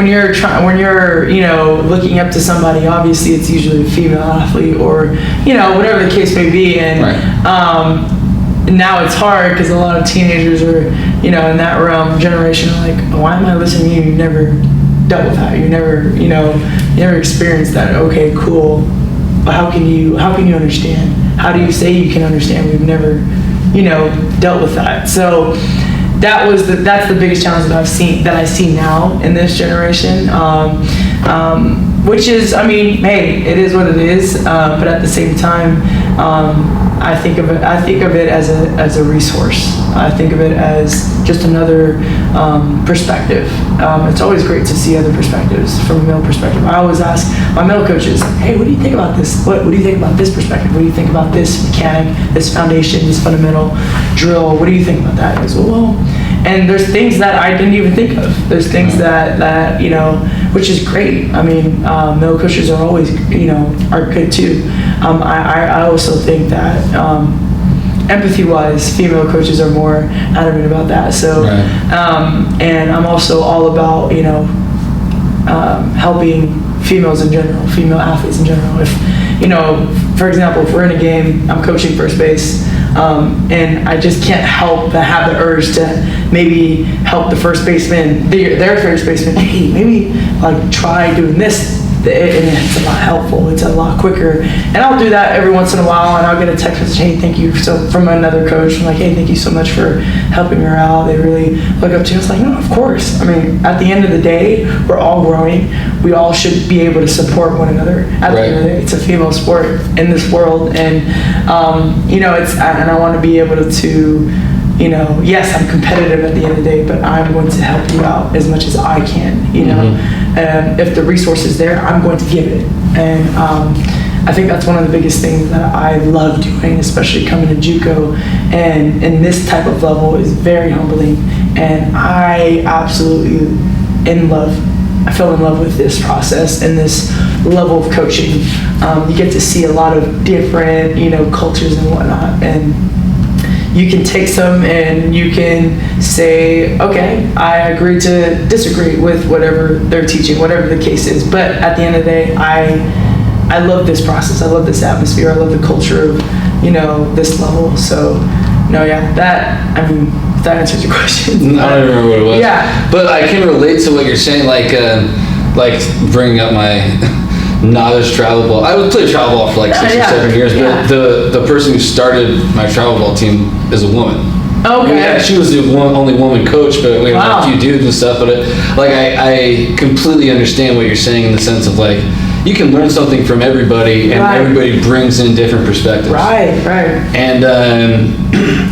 looking up to somebody, obviously it's usually a female athlete or whatever the case may be, and now it's hard because a lot of teenagers are in that realm generation are like, why am I listening to you? You never dealt with that. You never experienced that. Okay, cool. But how can you understand? How do you say you can understand? We've never, dealt with that. So that's the biggest challenge that I see now in this generation. Which is, hey, it is what it is. But at the same time, I think of it as a resource. I think of it as just another perspective. It's always great to see other perspectives from a male perspective. I always ask my male coaches, hey, what do you think about this? What do you think about this perspective? What do you think about this mechanic, this foundation, this fundamental drill? What do you think about that? He goes, well, and there's things that I didn't even think of. There's things that which is great. Male coaches are always, are good too. I also think that empathy-wise, female coaches are more adamant about that. So, and I'm also all about, helping females in general, female athletes in general. If, for example, if we're in a game, I'm coaching first base, and I just can't help but have the urge to maybe help the first baseman, their first baseman, hey, maybe try doing this. And it's a lot helpful. It's a lot quicker. And I'll do that every once in a while, and I'll get a text message, hey, thank you. So from another coach, I'm like, hey, thank you so much for helping her out. They really look up to you. It's like, no, of course. At the end of the day, we're all growing. We all should be able to support one another. At the end of the day, it's a female sport in this world. And, and I want to be able to, yes, I'm competitive at the end of the day, but I'm going to help you out as much as I can, And if the resource is there, I'm going to give it. And I think that's one of the biggest things that I love doing, especially coming to JUCO. And this type of level is very humbling. And I absolutely I fell in love with this process and this level of coaching. You get to see a lot of different, cultures and whatnot. And you can take some and you can say, okay, I agree to disagree with whatever they're teaching, whatever the case is. But at the end of the day, I love this process. I love this atmosphere. I love the culture of, this level. So, no, yeah, if that answers your question. I don't remember what it was. Yeah. But I can relate to what you're saying, like bringing up my novice travel ball. I would play travel ball for like 6 or 7 years, but the person who started my travel ball team is a woman. Okay. She was the only woman coach, but we had a few dudes and stuff. But I completely understand what you're saying in the sense of like, you can learn something from everybody, and everybody brings in different perspectives. Right. And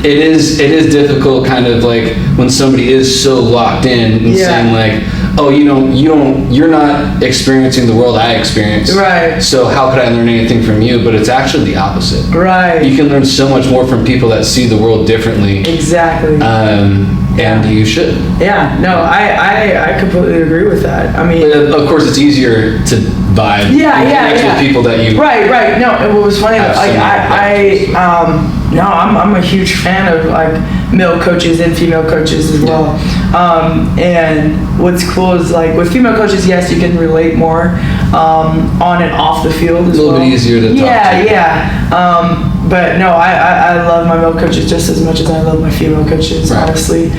it is difficult, kind of like when somebody is so locked in and saying like, oh, you're not experiencing the world I experience. Right. So how could I learn anything from you? But it's actually the opposite. Right. You can learn so much more from people that see the world differently. Exactly. And you should. Yeah. No, I completely agree with that. I mean, but of course, it's easier to vibe. With people that you. Right. No, it was funny. I'm a huge fan of like male coaches and female coaches as well. And what's cool is like with female coaches, yes, you can relate more on and off the field as well. A little bit easier to talk to. Yeah. But no, I love my male coaches just as much as I love my female coaches. Right. Honestly,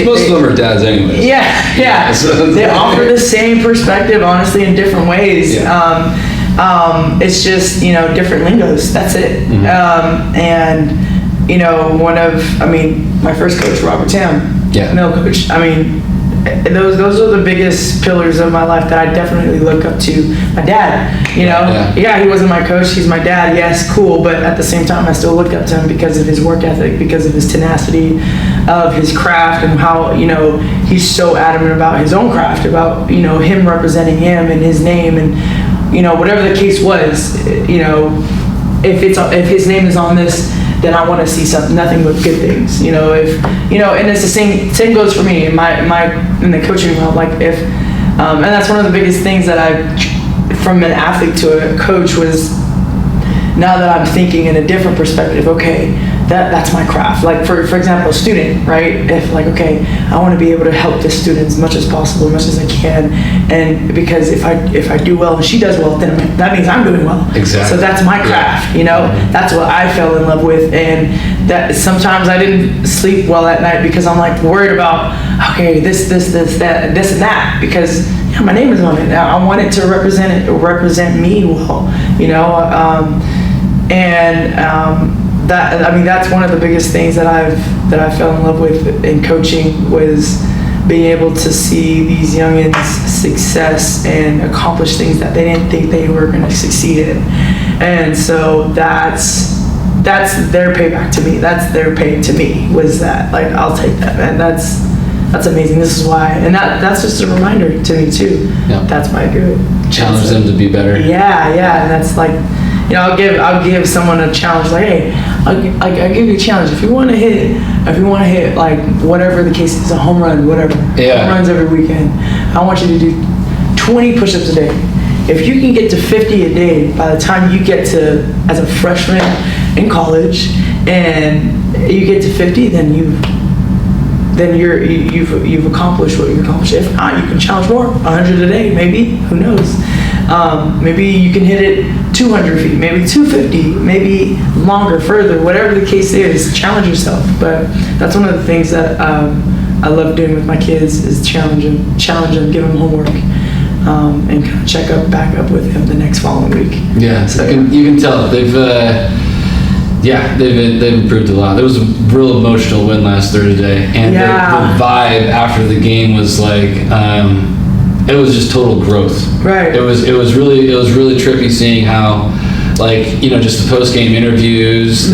most of them are dads anyways. Yeah. So they offer the same perspective, honestly, in different ways. Yeah. It's just different lingos. That's it. Mm-hmm. And my first coach, Robert Tam, male coach. Those are the biggest pillars of my life that I definitely look up to. My dad, he wasn't my coach, he's my dad, yes, cool, but at the same time I still look up to him because of his work ethic, because of his tenacity of his craft, and how he's so adamant about his own craft, about him representing him and his name, and whatever the case was, if his name is on this, then I want to see nothing but good things. And it's the same goes for me in in the coaching realm. Like and that's one of the biggest things that from an athlete to a coach was, now that I'm thinking in a different perspective, okay, that's my craft. Like for example, a student, right? If like, okay, I want to be able to help this student as much as possible, as much as I can, and because if I do well and she does well, then that means I'm doing well. Exactly. So that's my craft, That's what I fell in love with, and that sometimes I didn't sleep well at night because I'm like worried about, okay, this, that, this and that, because my name is on it. I want it to represent me well, that's one of the biggest things that I fell in love with in coaching, was being able to see these youngins' success and accomplish things that they didn't think they were going to succeed in. And so that's their payback to me. That's their pay to me, was that. Like, I'll take that, man. That's amazing. This is why. And that's just a reminder to me too. Yep. That's my good. Challenge them to be better. Yeah. And that's like, I'll give someone a challenge, like, hey, I'll give you a challenge. If you want to hit like whatever the case is, a home run, whatever. Yeah. Home runs every weekend. I want you to do 20 push-ups a day. If you can get to 50 a day by the time you get to, as a freshman in college, and you get to 50, then you've accomplished what you accomplished. If not, you can challenge more, 100 a day, maybe. Who knows? Maybe you can hit it 200 feet, maybe 250, maybe longer, further, whatever the case is. Challenge yourself. But that's one of the things that I love doing with my kids, is challenge them, give them homework, and kind of back up with them the next following week. Yeah, so you can tell they've improved a lot. There was a real emotional win last Thursday, and the vibe after the game was like, it was just total growth. Right. It was really trippy seeing how, like, just the post game interviews,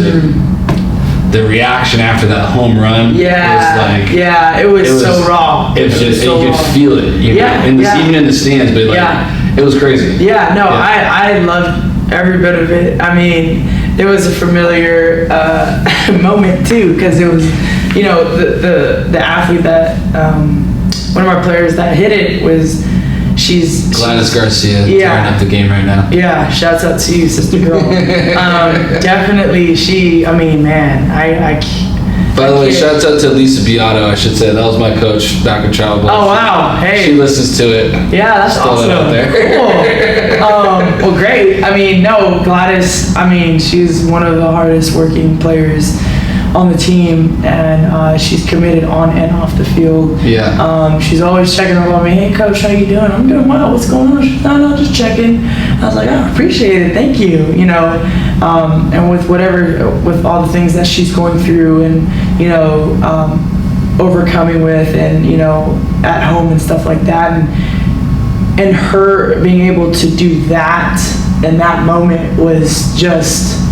the reaction after that home run. Yeah. It was so raw. It was just, you could feel it. Even in the stands, but like, it was crazy. Yeah. No, I loved every bit of it. I mean, it was a familiar moment too, because it was, the athlete that one of our players that hit it was, she's Gladys Garcia, tearing up the game right now. Yeah, shouts out to you, sister girl. Definitely, By the way, shouts out to Lisa Beato, I should say. That was my coach back in travel ball. Oh, wow. Hey. She listens to it. Yeah, that's awesome. Out there. Cool. Well, great. I mean, no, Gladys, I mean, she's one of the hardest working players on the team, and she's committed on and off the field. Yeah. She's always checking up on me. Hey, coach, how you doing? I'm doing well. What's going on? She's, no, just checking. I was like, I appreciate it. Thank you. You know, and with all the things that she's going through, and you know, overcoming with, and you know, at home and stuff like that, and her being able to do that in that moment was just.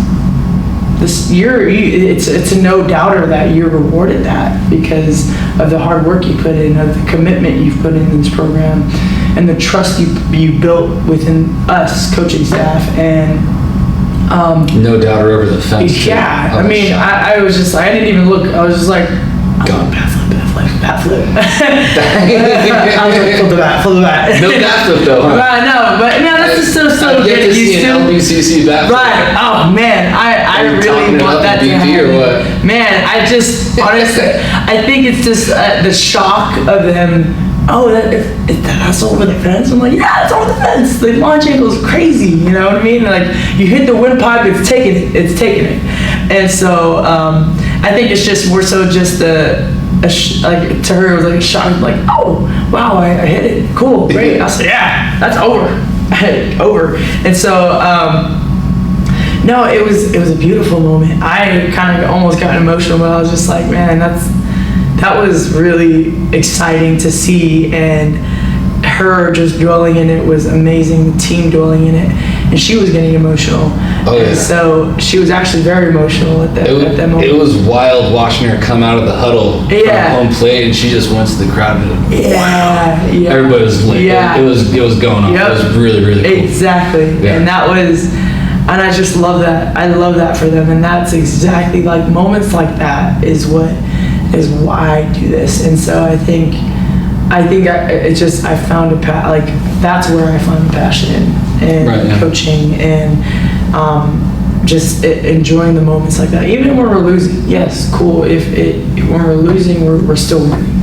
It's a no doubter that you're rewarded that because of the hard work you put in, of the commitment you've put in this program, and the trust you built within us coaching staff, and no doubter over the fence. Yeah, I mean, I was just like, I didn't even look. I was just like, gone. Bat flip. I was like, pull the bat. No bat flip though. Huh? Right, no, but man, that's just so getting used to. LBCC bat flip. Right. Oh man, I really want that to happen. Or what? Man, I just honestly, I think it's just the shock of them. Oh, that's over the fence. I'm like, yeah, it's over the fence. The launch angle is crazy. You know what I mean? Like you hit the windpipe, it's taking it. And so I think it's just more so just like to her it was like a shock, like, oh wow, I hit it, cool, great. I said, yeah, that's over. Over. And so no, it was a beautiful moment. I kind of almost got emotional, but I was just like, man, that was really exciting to see, and her just dwelling in it was amazing. The team dwelling in it, and she was getting emotional. Oh yeah. And so she was actually very emotional at that moment. It was wild watching her come out of the huddle from home plate, and she just went to the crowd. And yeah. Everybody was lit. Yeah. It was going on. Yep. It was really, really cool. Exactly. Yeah. And and I just love that. I love that for them, and that's exactly like moments like that is why I do this. And so I think I found that's where I found passion in coaching, and just enjoying the moments like that. Even when we're losing, yes, cool. When we're losing, we're still winning.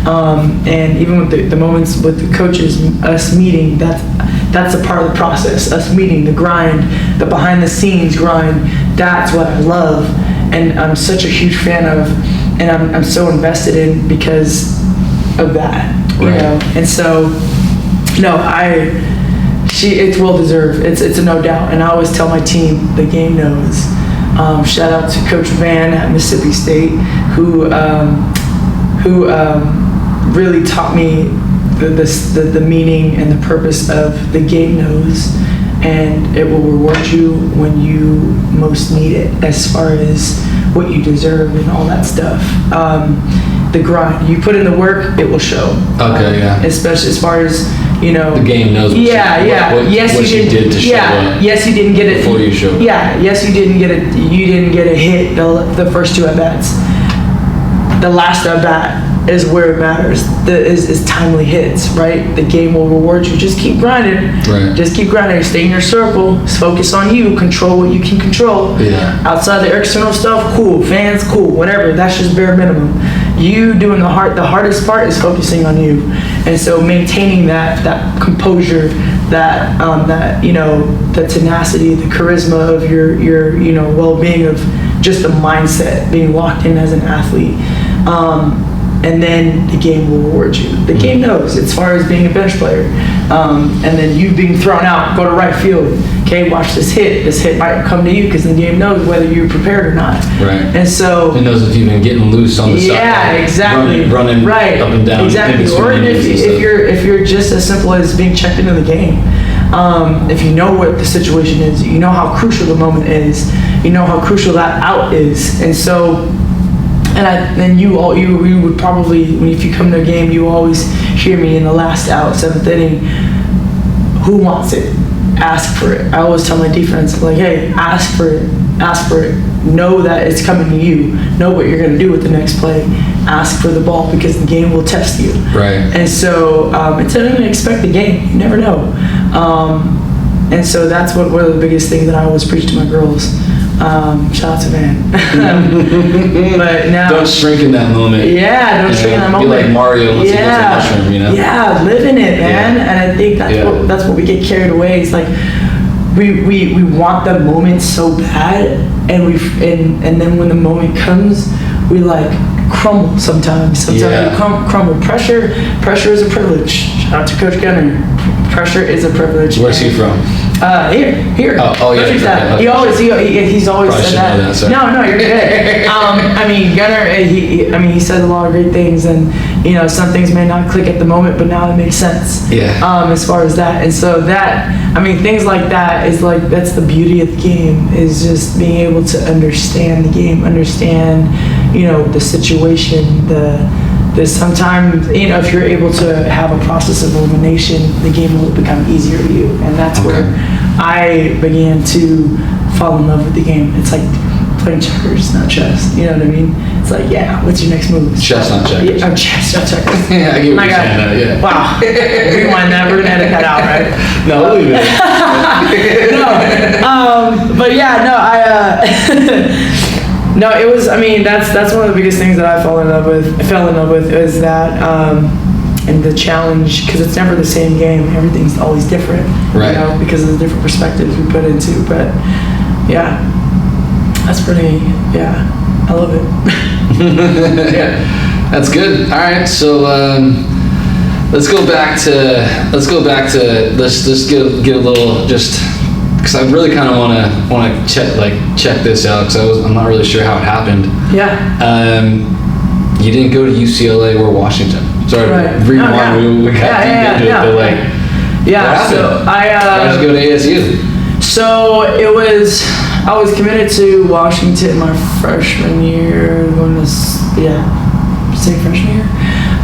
And even with the moments with the coaches, us meeting, that's a part of the process. Us meeting, the grind, the behind the scenes grind. That's what I love, and I'm such a huge fan of, and I'm so invested in because of that. You know, and so it's well deserved. It's a no doubt, and I always tell my team the game knows. Shout out to Coach Van at Mississippi State, who really taught me the meaning and the purpose of the game knows, and it will reward you when you most need it, as far as what you deserve and all that stuff. The grind, you put in the work, it will show. Okay, yeah. Especially as far as, you know. The game knows what Yes, you did to show up. Yes, you didn't get it. Before you showed up. Yeah, yes, you didn't get it. You didn't get a hit the first two at-bats. The last at-bat is where it matters. Is timely hits, right? The game will reward you. Just keep grinding. Right. Just keep grinding. Stay in your circle. Focus on you. Control what you can control. Yeah. Outside the external stuff, cool. Fans, cool. Whatever. That's just bare minimum. You doing the hardest part is focusing on you, and so maintaining that composure, that you know, the tenacity, the charisma of your you know, well-being, of just the mindset, being locked in as an athlete. And then the game will reward you. The game knows, as far as being a bench player. And then you being thrown out, go to right field. Okay, watch this hit. This hit might come to you because the game knows whether you're prepared or not. Right. And so. It knows if you've been getting loose on the side. Yeah, exactly. Running right. up and down. Exactly. Or if you're just as simple as being checked into the game. If you know what the situation is, you know how crucial the moment is, you know how crucial that out is. And so. And you would probably, if you come to a game, you always hear me in the last out, 7th inning, who wants it? Ask for it. I always tell my defense, like, hey, ask for it. Know that it's coming to you. Know what you're going to do with the next play. Ask for the ball, because the game will test you. Right. And so it's an unexpected game. You never know. And so that's one of the biggest things that I always preach to my girls. Shout out to Van. But now, Don't shrink in that moment. Yeah, don't shrink in that moment. Be like Mario once he gets a mushroom, you know? Yeah, live in it, man. And I think that's what we get carried away. It's like we want the moment so bad, and then when the moment comes, we like crumble sometimes. Sometimes we crumble. Pressure is a privilege. Shout out to Coach Gunner. Pressure is a privilege. Where's he from? Here. Oh yeah. Okay. He's always Probably said that. No, you're good. I mean, Gunner. He says a lot of great things, and you know, some things may not click at the moment, but now it makes sense. Yeah. As far as that, and so that, I mean, things like that is like, that's the beauty of the game, is just being able to understand the game, understand, you know, the situation, there's sometimes, you know, if you're able to have a process of elimination, the game will become easier to you. And that's where I began to fall in love with the game. It's like playing checkers, not chess. You know what I mean? It's like, yeah, what's your next move? Chess, not checkers. Yeah, chess, not checkers. Yeah, I get what you're saying. Yeah. Wow. Rewind that. We're going to edit that out, right? No, we'll leave it. No. But yeah, no, no, it was, I mean, that's one of the biggest things that I fell in love with is that, and the challenge, because it's never the same game. Everything's always different, right? You know, because of the different perspectives we put into. But yeah, that's pretty. Yeah, I love it. Yeah, that's good. All right, so let's go back to let's get a little, just because I really kind of want to check this out, because I'm not really sure how it happened. Yeah. You didn't go to UCLA or Washington. Sorry, rewind. We got deep into it, but like, yeah. So why'd you go to ASU? So I was committed to Washington my freshman year, say freshman year,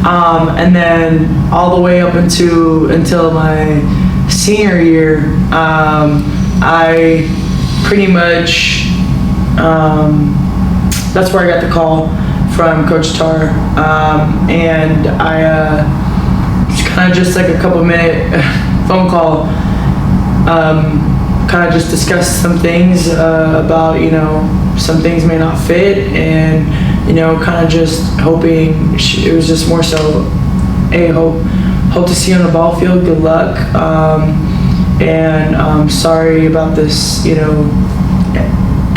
and then all the way up until my senior year, I pretty much, that's where I got the call from Coach Tar, and I kind of just like a couple minute phone call, kind of just discussed some things about, you know, some things may not fit, and you know, kind of just hoping, it was just more so, hey, hope to see you on the ball field, good luck, and sorry about this,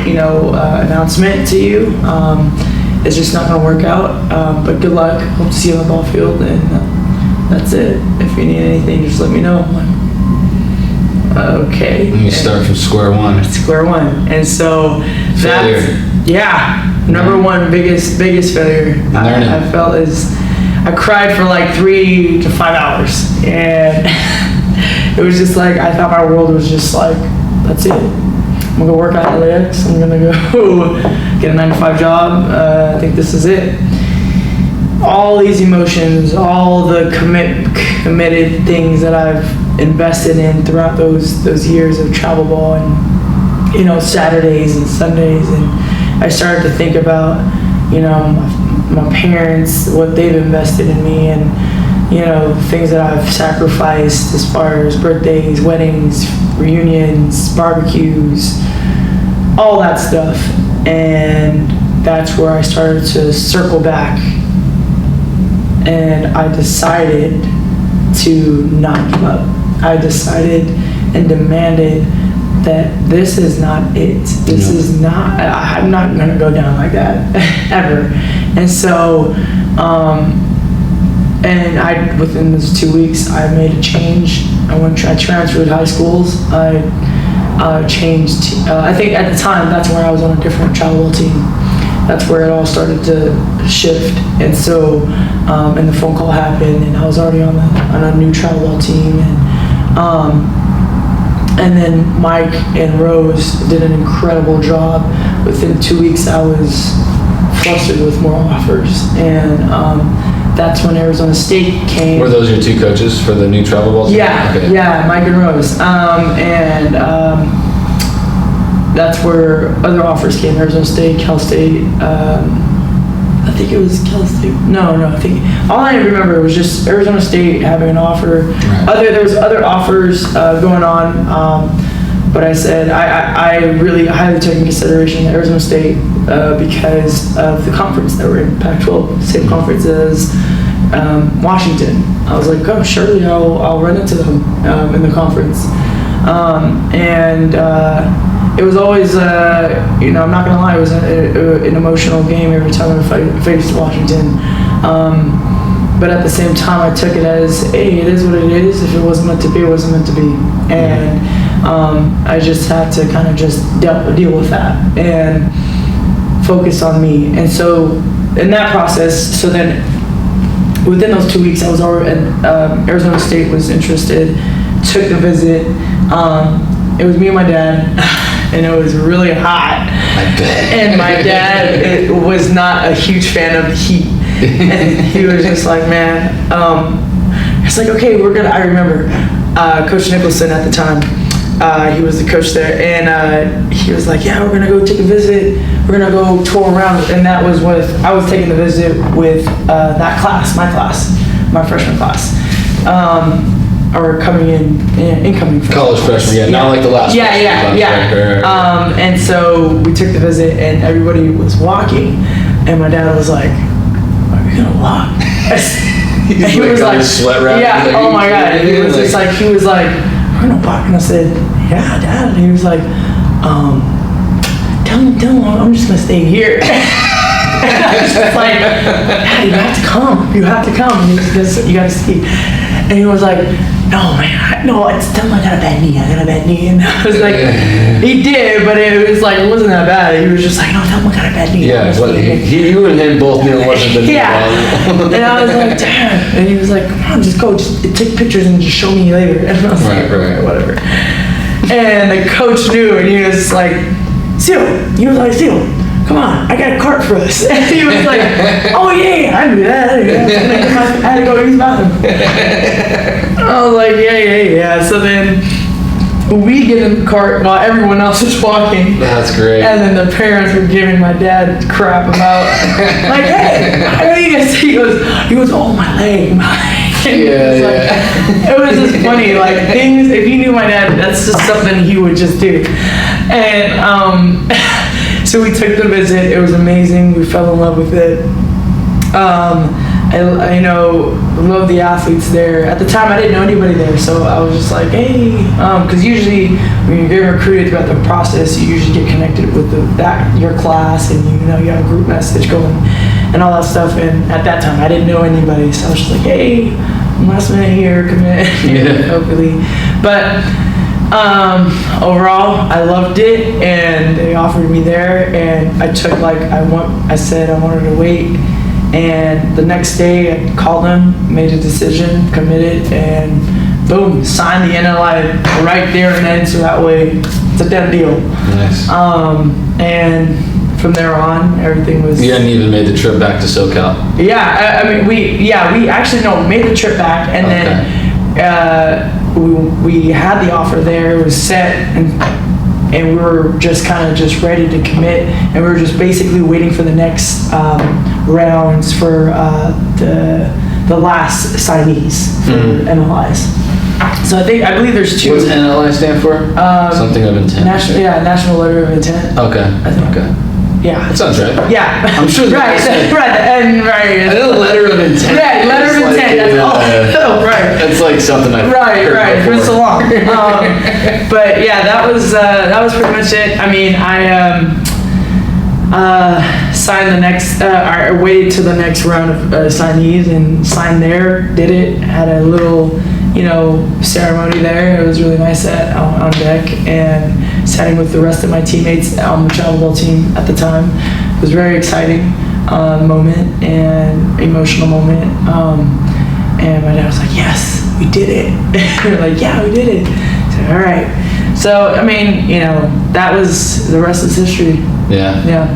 announcement to you. It's just not gonna work out, but good luck. Hope to see you on the ball field, and that's it. If you need anything, just let me know. I'm like, okay. And you start from square one. And so Failure. number one biggest failure I felt is I cried for like 3 to 5 hours, and it was just like, I thought my world was just like, that's it. I'm gonna go work out LAX. I'm gonna go get a 9-to-5 job. I think this is it. All these emotions, all the committed things that I've invested in throughout those years of travel ball, and you know, Saturdays and Sundays, and I started to think about, you know, my parents, what they've invested in me, and you know, things that I've sacrificed as far as birthdays, weddings, reunions, barbecues, all that stuff. And that's where I started to circle back, and I decided to not give up. I decided and demanded that this is not it. This is not, I'm not gonna go down like that, ever. And so, and within those 2 weeks, I made a change. I transferred high schools. I changed, I think at the time, that's where I was on a different travel team. That's where it all started to shift. And so, and the phone call happened, and I was already on a new travel team. And then Mike and Rose did an incredible job. Within 2 weeks, I was flustered with more offers. And that's when Arizona State came. Were those your two coaches for the new travel ball team? Yeah, okay. Yeah, Mike and Rose. And that's where other offers came. Arizona State, Cal State. I think it was Cal State. No, I think all I remember was just Arizona State having an offer. Right. There was other offers going on, but I said I really highly took into consideration Arizona State because of the conference that we're in, Pac-12, same conference as Washington. I was like, oh, surely I'll run into them in the conference. And it was always, I'm not gonna lie, it was an emotional game every time I faced Washington. But at the same time, I took it as, hey, it is what it is. If it wasn't meant to be, it wasn't meant to be. And I just had to kind of just deal with that and focus on me. And so in that process, so then within those 2 weeks, I was already, Arizona State was interested, took the visit. It was me and my dad, and it was really hot. I bet. And my dad was not a huge fan of the heat. And he was just like, man, it's like, okay, I remember Coach Nicholson at the time, he was the coach there, and he was like, yeah, we're gonna go take a visit, we're gonna go tour around, and that was I was taking the visit with that class, my freshman class, or incoming college freshman, not like the last yeah. Right. And so we took the visit, and everybody was walking, and my dad was like, are we gonna walk? He was like, sweat wrapped. Yeah, like, oh my God. He was just like, we're gonna walk. And I said, yeah, Dad. And he was like, tell him, I'm just gonna stay here. And I was just like, Dad, you have to come. And you gotta see. And he was like, no, man, tell him I got a bad knee. And I was like, he did, but it wasn't that bad. He was just like, no, tell him I got a bad knee. Yeah, you and him both knew it wasn't the knee. Yeah. And I was like, damn. And he was like, come on, just take pictures and just show me later. And I was like, right, whatever. And the coach knew, and he was like, Seal, come on, I got a cart for us. And he was like, oh yeah, I knew that. I had to go use the bathroom. I was like, yeah. So then we get in the cart while everyone else is walking. That's great. And then the parents were giving my dad crap about, like, hey, how are you gonna see? He goes, oh, my leg. It was just funny, like things, if you knew my dad, that's just something he would just do. And so we took the visit. It was amazing. We fell in love with it. I love the athletes there. At the time, I didn't know anybody there, so I was just like, hey, because usually when you're getting recruited throughout the process, you usually get connected with your class, and you have a group message going and all that stuff. And at that time, I didn't know anybody, so I was just like, hey, I'm last minute here, commit, hopefully. But overall, I loved it, and they offered me there, and I took I said I wanted to wait. And the next day, I called them, made a decision, committed, and boom, signed the NLI right there and then. So that way, it's a done deal. Nice. And from there on, everything was. You hadn't even made the trip back to SoCal. Yeah, we actually made the trip back, and then we had the offer there. It was set, and we were just ready to commit, and we were just basically waiting for the next rounds for the last signees for NLIs. So I believe there's two. What does NLI stand for? Something of intent. National Letter of Intent. Okay. I think. Okay. Yeah. That sounds right. Yeah. I'm sure. Right. And right. I know letter of intent. Yeah, letter of intent. That's all. Oh, right. That's like something I've heard Right. before. It's been so long. But yeah, that was pretty much it. I mean, I signed the next. I waited till the next round of signees and signed there. Did it. Had a little, ceremony there. It was really nice on deck, and sitting with the rest of my teammates on the travel ball team at the time. It was a very exciting moment and emotional moment. And my dad was like, yes, we did it. We were like, yeah, we did it. So, all right. So, I mean, that was, the rest is history. Yeah. Yeah.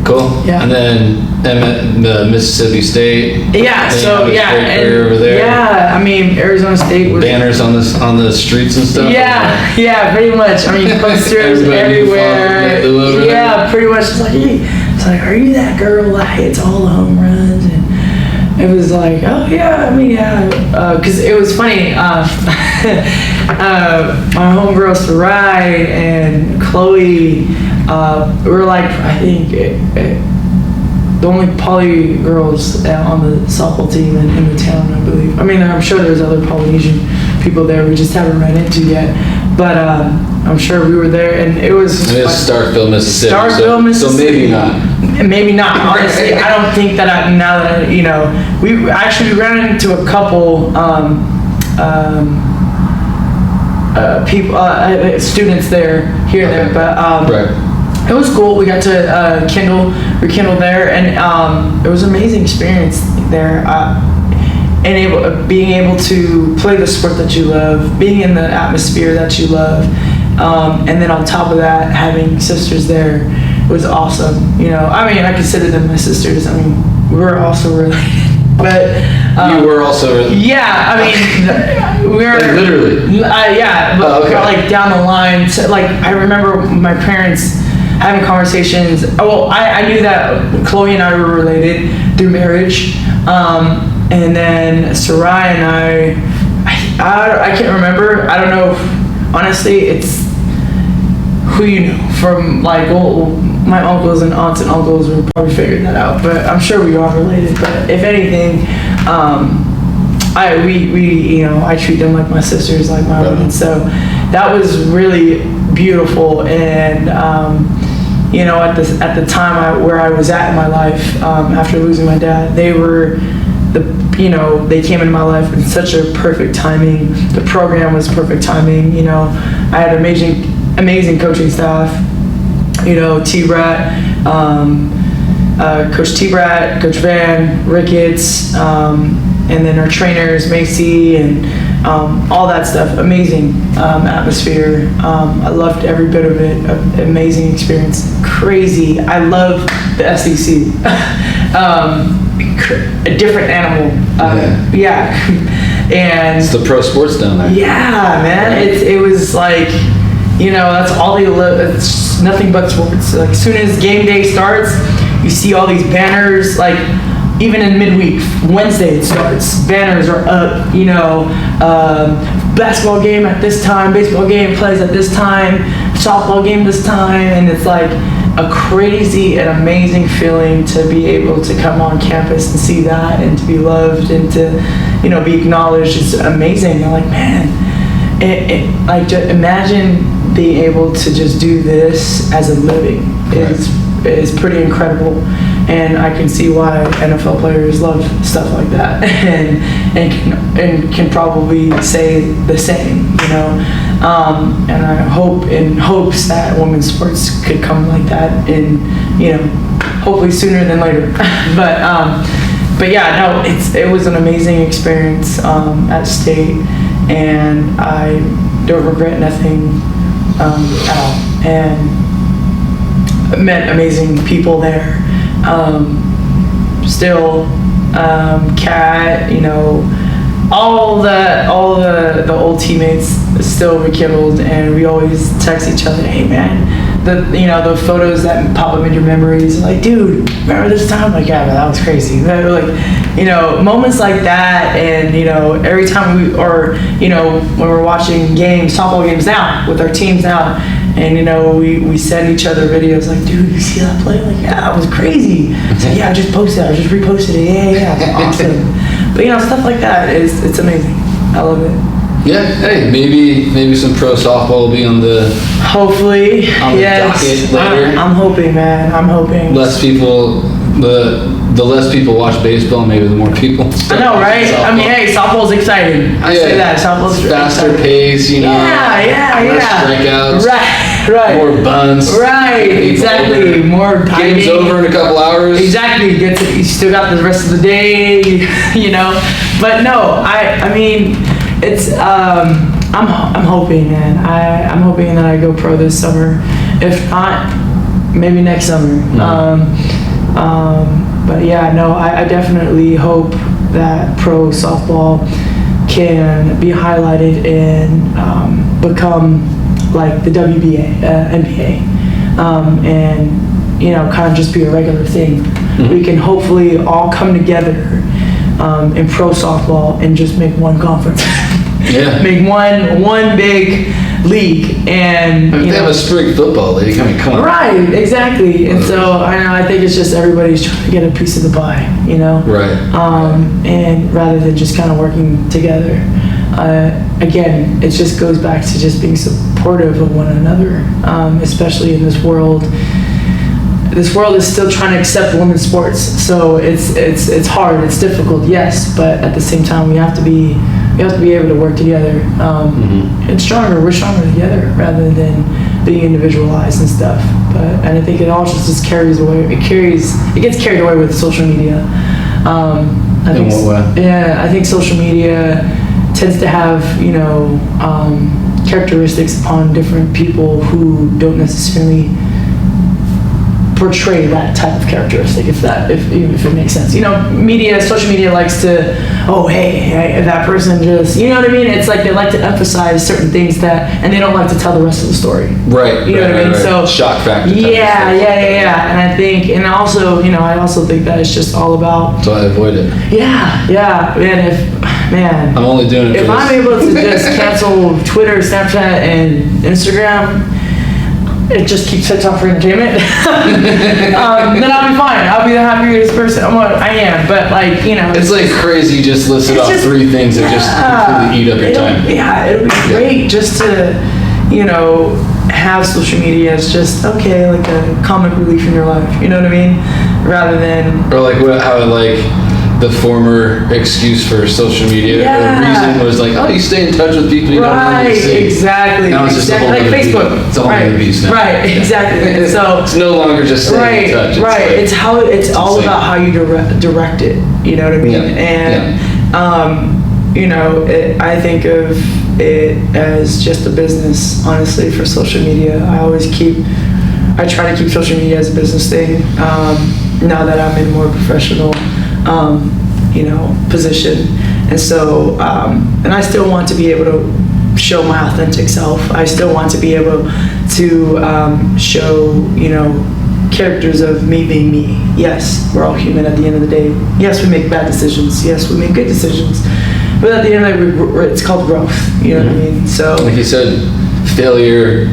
Cool. Yeah. And then the Mississippi State. Yeah. So yeah. Career over there. Yeah. I mean, Arizona State was banners on the streets and stuff. Yeah. Yeah. Pretty much. I mean, posters everywhere. Yeah. Pretty much. It's like, hey, are you that girl that hits all the home runs? And it was like, oh yeah. I mean, yeah. Because it was funny. my homegirl Sarai and Chloe, we were like, I think, the only poly girls on the softball team in the town, I believe. I mean, I'm sure there's other Polynesian people there we just haven't run into yet. But I'm sure we were there, and it was... And it's Starkville, Mississippi. Starkville, Mississippi. So maybe not. Maybe not, honestly. I don't think that now that, you know, we ran into a couple people, students there, here and there, but right. It was cool. We got to rekindle there, and it was an amazing experience there. And being able to play the sport that you love, being in the atmosphere that you love, and then on top of that, having sisters there was awesome. You know, I mean, I consider them my sisters. I mean, we're also related, but you were also related. Yeah, I mean, we were like literally. Yeah, but okay. Like down the line. So, like, I remember my parents having conversations. Well, I knew that Chloe and I were related through marriage. And then Sarai and I can't remember. I don't know. Honestly, it's who you know from, like, well, my uncles and aunts and uncles will probably figure that out. But I'm sure we are related. But if anything, I treat them like my sisters, like my own. So that was really beautiful. And you know, at the time where I was at in my life, after losing my dad, they came into my life in such a perfect timing. The program was perfect timing. You know, I had amazing coaching staff. You know, T-Brat, Coach T-Brat, Coach Van, Ricketts, and then our trainers, Macy, and all that stuff. Amazing atmosphere. I loved every bit of it. Amazing experience. Crazy. I love the SEC. A different animal. Yeah. And it's the pro sports down there. Yeah, man. It was like, you know, that's all they live. It's nothing but sports. Like, as soon as game day starts, you see all these banners. Like, even in midweek, Wednesday it starts. Banners are up. You know, basketball game at this time, baseball game plays at this time, softball game this time, and it's like a crazy and amazing feeling to be able to come on campus and see that, and to be loved, and to, you know, be acknowledged. It's amazing. I'm like, man, like, just imagine being able to just do this as a living is pretty incredible. And I can see why NFL players love stuff like that, and can probably say the same, you know. And I hope in hopes that women's sports could come like that, in, you know, hopefully sooner than later. But yeah, no, it was an amazing experience at State, and I don't regret nothing at all. And I met amazing people there. Still, Kat, you know, all the old teammates still rekindled, and we always text each other, hey man, the photos that pop up in your memories, like, dude, remember this time? Like, yeah, man, that was crazy. Like, you know, moments like that. And, you know, every time you know, when we're watching games, softball games now with our teams now, and, you know, we send each other videos like, dude, you see that play? Like, yeah, it was crazy. So, yeah, I just posted it. I just reposted it. Yeah, it was awesome. But, you know, stuff like that, it's amazing. I love it. Yeah, hey, maybe some pro softball will be on the yes. docket later. I'm hoping, man. I'm hoping. Less people, the less people watch baseball, maybe the more people. I know, right? Softball. I mean, hey, softball's exciting. I say that. Softball's faster pace, you know. Yeah. Less strikeouts. Right. More bunts. Right. Exactly. More timing. Game's over in a couple hours. Exactly. You still got the rest of the day, you know. But no, I mean, it's I'm hoping, man. I'm hoping that I go pro this summer. If not, maybe next summer. But yeah, no, I definitely hope that pro softball can be highlighted and become like the WBA, NBA, and, you know, kind of just be a regular thing. We can hopefully all come together in pro softball and just make one conference. Yeah. Make one big league, and They have a spring football league. I mean, come on. right, exactly. And so I think it's just everybody's trying to get a piece of the pie, Right. and rather than just kind of working together. Again, it just goes back to just being supportive of one another, especially in this world. This world is still trying to accept women's sports, so it's hard, it's difficult, yes, but at the same time we have to be able to work together, and we're stronger together rather than being individualized and stuff. And I think it also just carries away. It gets carried away with social media. In what way? Yeah, I think social media tends to have characteristics upon different people who don't necessarily portray that type of characteristic, if it makes sense. Social media likes to, hey, that person just, you know what I mean? It's like they like to emphasize certain things and they don't like to tell the rest of the story. Right. You know what I mean? Right. So shock factor. Yeah. And I think, I also think that it's just all about. So I avoid it. Yeah, man. I'm only doing it if for I'm able to just cancel Twitter, Snapchat, and Instagram, it just keeps TikTok for entertainment, then I'll be fine. I'll be the happiest person. I am, but It's like crazy. Just listed off 3 things that just completely eat up your time. Yeah, it'll be great just to, have social media as just like a comic relief in your life. You know what I mean? Rather than. Or like how the former excuse for social media. The reason was you stay in touch with people you don't really see. Exactly. Now it's just like Facebook. It's a whole other beast now. Right, exactly. So it's no longer just staying in touch. It's all about how you direct it. You know what I mean? Yeah. And I think of it as just a business. Honestly, for social media, I try to keep social media as a business thing. Now that I'm in more professional. Position. And so, and I still want to be able to show my authentic self. I still want to be able to show, characters of me being me. Yes, we're all human at the end of the day. Yes, we make bad decisions. Yes, we make good decisions. But at the end of the day, it's called growth. You know what I mean? So, like you said, failure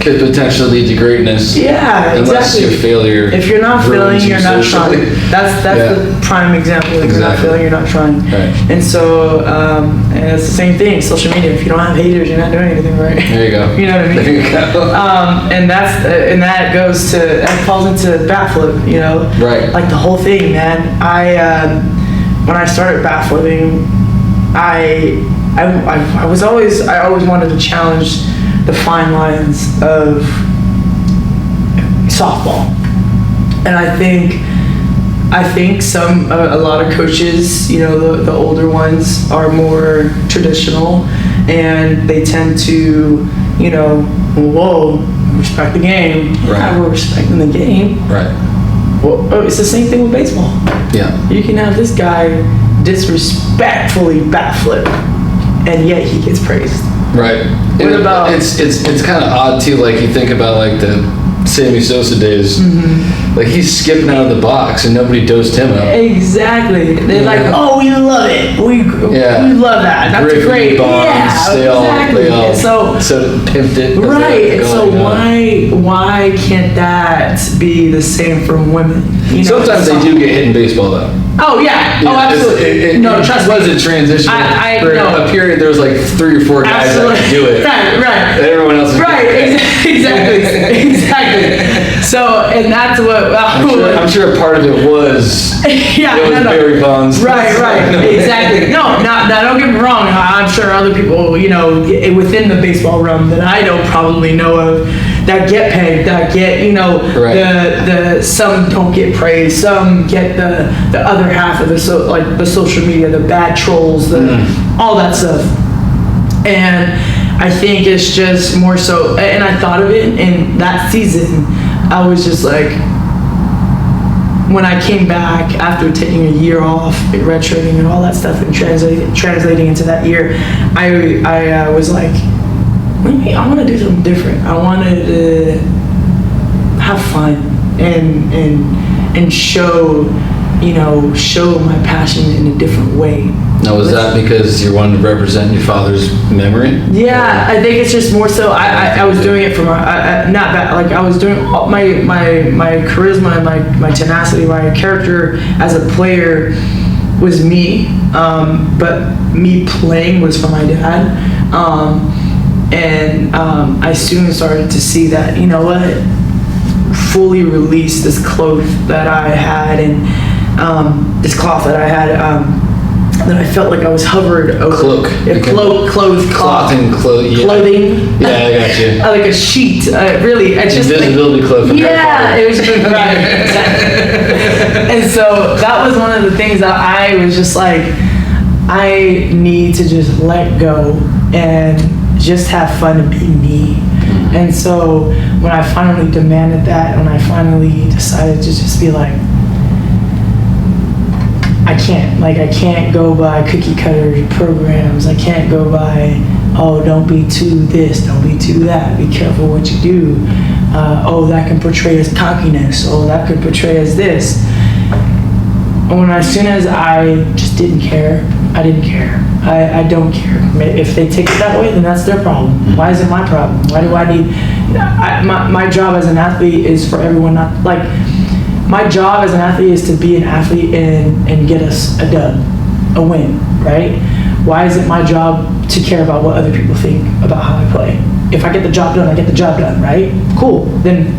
could potentially lead to greatness. Yeah, unless exactly. your failure. If you're not failing, you're not socially. trying. That's the prime example. If you're not failing, you're not trying. Right. And so, and it's the same thing. Social media. If you don't have haters, you're not doing anything right. There you go. You know what I mean? There you go. And that falls into bat flip. Right. Like the whole thing, man. When I started bat flipping, I always wanted to challenge the fine lines of softball, and I think a lot of coaches, the older ones, are more traditional, and they tend to, respect the game. Right. Yeah, we're respecting the game. Right. Well, it's the same thing with baseball. Yeah. You can have this guy disrespectfully bat flip, and yet he gets praised. Right. What about? It's kind of odd too. Like you think about the Sammy Sosa days. Like he's skipping out of the box and nobody dosed him up. Exactly. They're like, oh, we love it. We love that. That's Griffey, great. Bonds, Exactly. They all so pimped it. Right. And so why can't that be the same for women? Sometimes they do get hit in baseball though. Oh yeah. Oh, absolutely. Trust me. It was a transition. For no. a period, there was 3 or 4 guys that could do it. Right. And everyone else was Exactly. So, and that's what. I'm sure part of it was. Barry Bonds. Right. Exactly. No, don't get me wrong. I'm sure other people, within the baseball realm that I don't probably know of, that get paid, that get, the some don't get praised, some get the other half of the social media, the bad trolls, all that stuff. And I think it's just more so, and I thought of it in that season, I was just like, when I came back after taking a year off, redshirting and all that stuff, and translating into that year, I was like, I want to do something different. I wanted to have fun and show my passion in a different way. Now, was that because you wanted to represent your father's memory? Yeah, I think it's just more so. I was doing it for not that. Like I was doing my charisma and my tenacity, my character as a player was me, but me playing was for my dad, and I soon started to see that, you know what, fully release this cloth that I had, and this cloth that I had, that I felt like I was hovered over. Cloak. Clothing. Yeah. Clothing. Yeah, I got you. Like a sheet. Really, I just invisibility cloak. Yeah, it was just right. And so that was one of the things that I was just like, I need to just let go and just have fun and be me. And so when I finally demanded that, when I finally decided to just be like, I can't go by cookie cutter programs. I can't go by, oh, don't be too this, don't be too that. Be careful what you do. Oh, that can portray as cockiness. Oh, that could portray as this. And as soon as I just didn't care, I didn't care. I don't care. If they take it that way, then that's their problem. Why is it my problem? Why do I need, my job as an athlete is for everyone not, like, my job as an athlete is to be an athlete and get us a dub, a win, right? Why is it my job to care about what other people think about how I play? If I get the job done, I get the job done, right? Cool. Then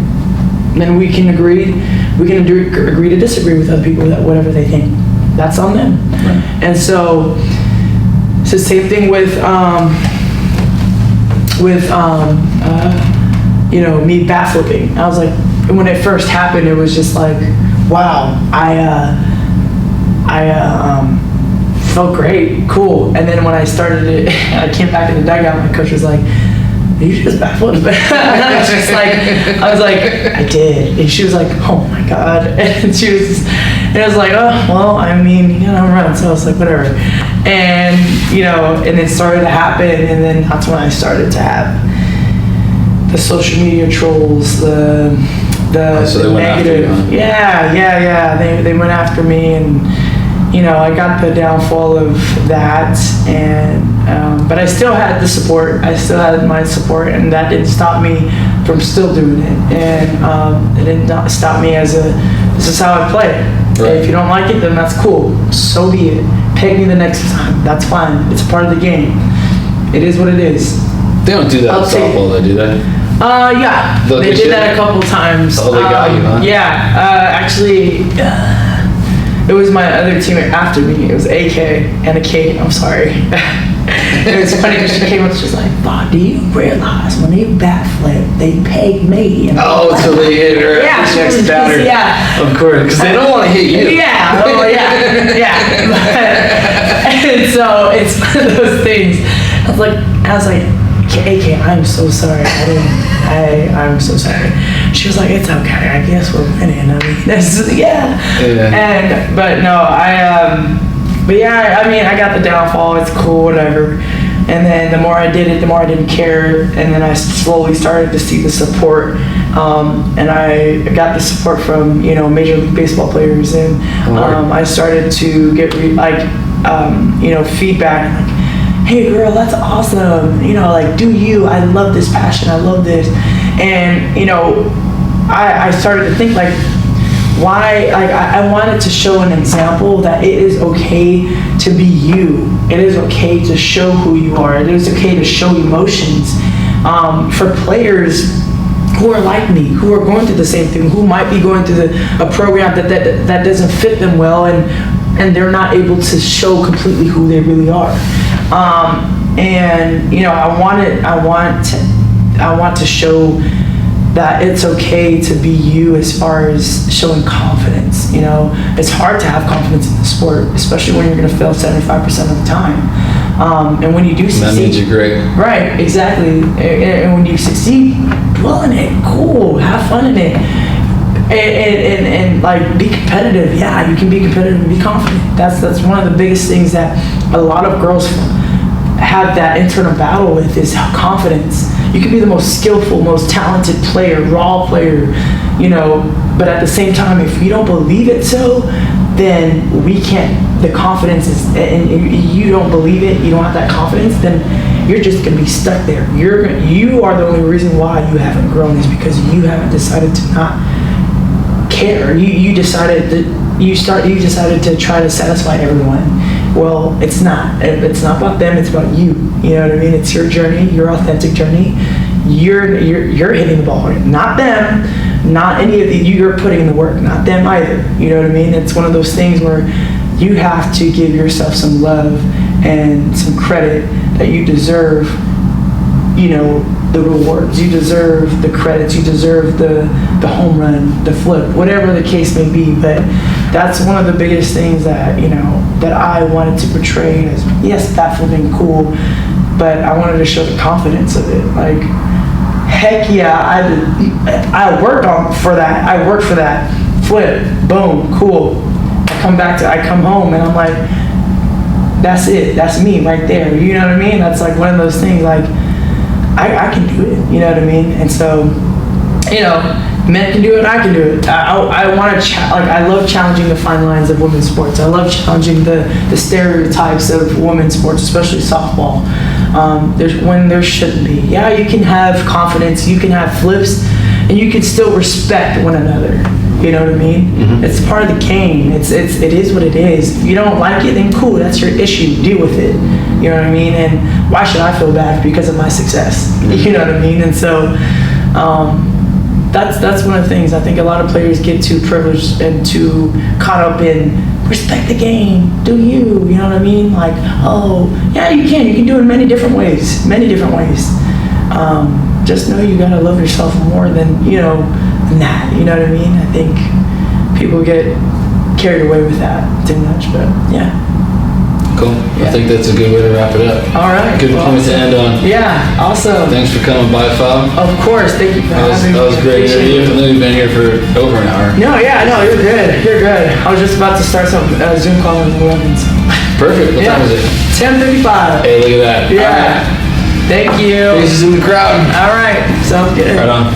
we can agree. We can agree to disagree with other people that whatever they think. That's on them. Right. And so it's the same thing with me bat flipping. I was like, when it first happened, it was just like, wow, I felt great, cool. And then when I started it, I came back in the dugout, my coach was like, you just bat flipped. I was like, I did. And she was like, oh my God. And I was like, oh, well, I mean, you know, I'm running. So I was like, whatever. And, and it started to happen. And then that's when I started to have the social media trolls, the negative. Yeah. They went after me, and I got the downfall of that, and but I still had the support. I still had my support, and that didn't stop me from still doing it. And it didn't stop me this is how I play. Right. If you don't like it, then that's cool. So be it. Peg me the next time. That's fine. It's a part of the game. It is what it is. They don't do that in softball, though, do they? Yeah, they did that a couple times. Oh, they got you, huh? Yeah, actually, it was my other teammate after me. It was AK and a Kate. I'm sorry. It was funny because she came up. She was like, "Bob, do you realize when they bat flip, they peg me?" And so they hit her next batter. Yeah, of course, because they don't want to hit you. Yeah. Oh, yeah. And so it's one of those things. I was like. AK, I'm so sorry. I'm so sorry. She was like, it's okay. I guess we're winning. I mean, yeah. But no, I got the downfall. It's cool, whatever. And then the more I did it, the more I didn't care. And then I slowly started to see the support. And I got the support from, Major League Baseball players. And I started to get feedback, like, hey girl, that's awesome. Do you, I love this passion, I love this. And, I started to think why, I wanted to show an example that it is okay to be you. It is okay to show who you are. It is okay to show emotions. For players who are like me, who are going through the same thing, who might be going through a program that doesn't fit them well, and they're not able to show completely who they really are. I want to show that it's okay to be you as far as showing confidence. It's hard to have confidence in the sport, especially when you're going to fail 75% of the time. And when you do succeed, that means you're great. Right, exactly. And when you succeed, dwell in it, cool, have fun in it. And be competitive. Yeah, you can be competitive and be confident. That's one of the biggest things that a lot of girls have that internal battle with, is confidence. You can be the most skillful, most talented player, raw player, but at the same time, if you don't believe it then we can't the confidence is, and you don't believe it, you don't have that confidence, then you're just going to be stuck there. You are the only reason why you haven't grown is because you haven't decided to not care. You decided to try to satisfy everyone. Well, it's not. It's not about them. It's about you. You know what I mean? It's your journey, your authentic journey. You're hitting the ball, not them. Not any of the, you're putting in the work, not them either. You know what I mean? It's one of those things where you have to give yourself some love and some credit that you deserve, you know, the rewards. You deserve the credits. You deserve the home run, the flip, whatever the case may be. But that's one of the biggest things that, you know, that I wanted to portray as, yes, that flipping cool, but I wanted to show the confidence of it. Like, heck yeah, I worked for that. I worked for that. Flip, boom, cool. I come home and I'm like, that's it. That's me right there. You know what I mean? That's like one of those things, like, I can do it. You know what I mean? And so, you know, men can do it, I can do it. I want to, I love challenging the fine lines of women's sports. I love challenging the stereotypes of women's sports, especially softball. When there shouldn't be. Yeah, you can have confidence, you can have flips, and you can still respect one another. You know what I mean? Mm-hmm. It's part of the game. It is what it is. If you don't like it, then cool, that's your issue. Deal with it. You know what I mean? And why should I feel bad because of my success? You know what I mean? And so that's one of the things. I think a lot of players get too privileged and too caught up in respect the game, do you know what I mean? Like, oh, yeah, you can do it in many different ways. Just know you gotta love yourself more than that, you know what I mean? I think people get carried away with that too much, but yeah. Cool. Yeah. I think that's a good way to wrap it up. All right. Good point to end on. Yeah, awesome. Thanks for coming by, Fab. Of course, thank you for having me. That was great. I know you've been here for over an hour. No, you're good. I was just about to start some Zoom call in 11. So. Perfect. What time is it? 10:55. Hey, look at that. Yeah. All right. Thank you. Faces in the crowd. All right. Sounds good. Right on.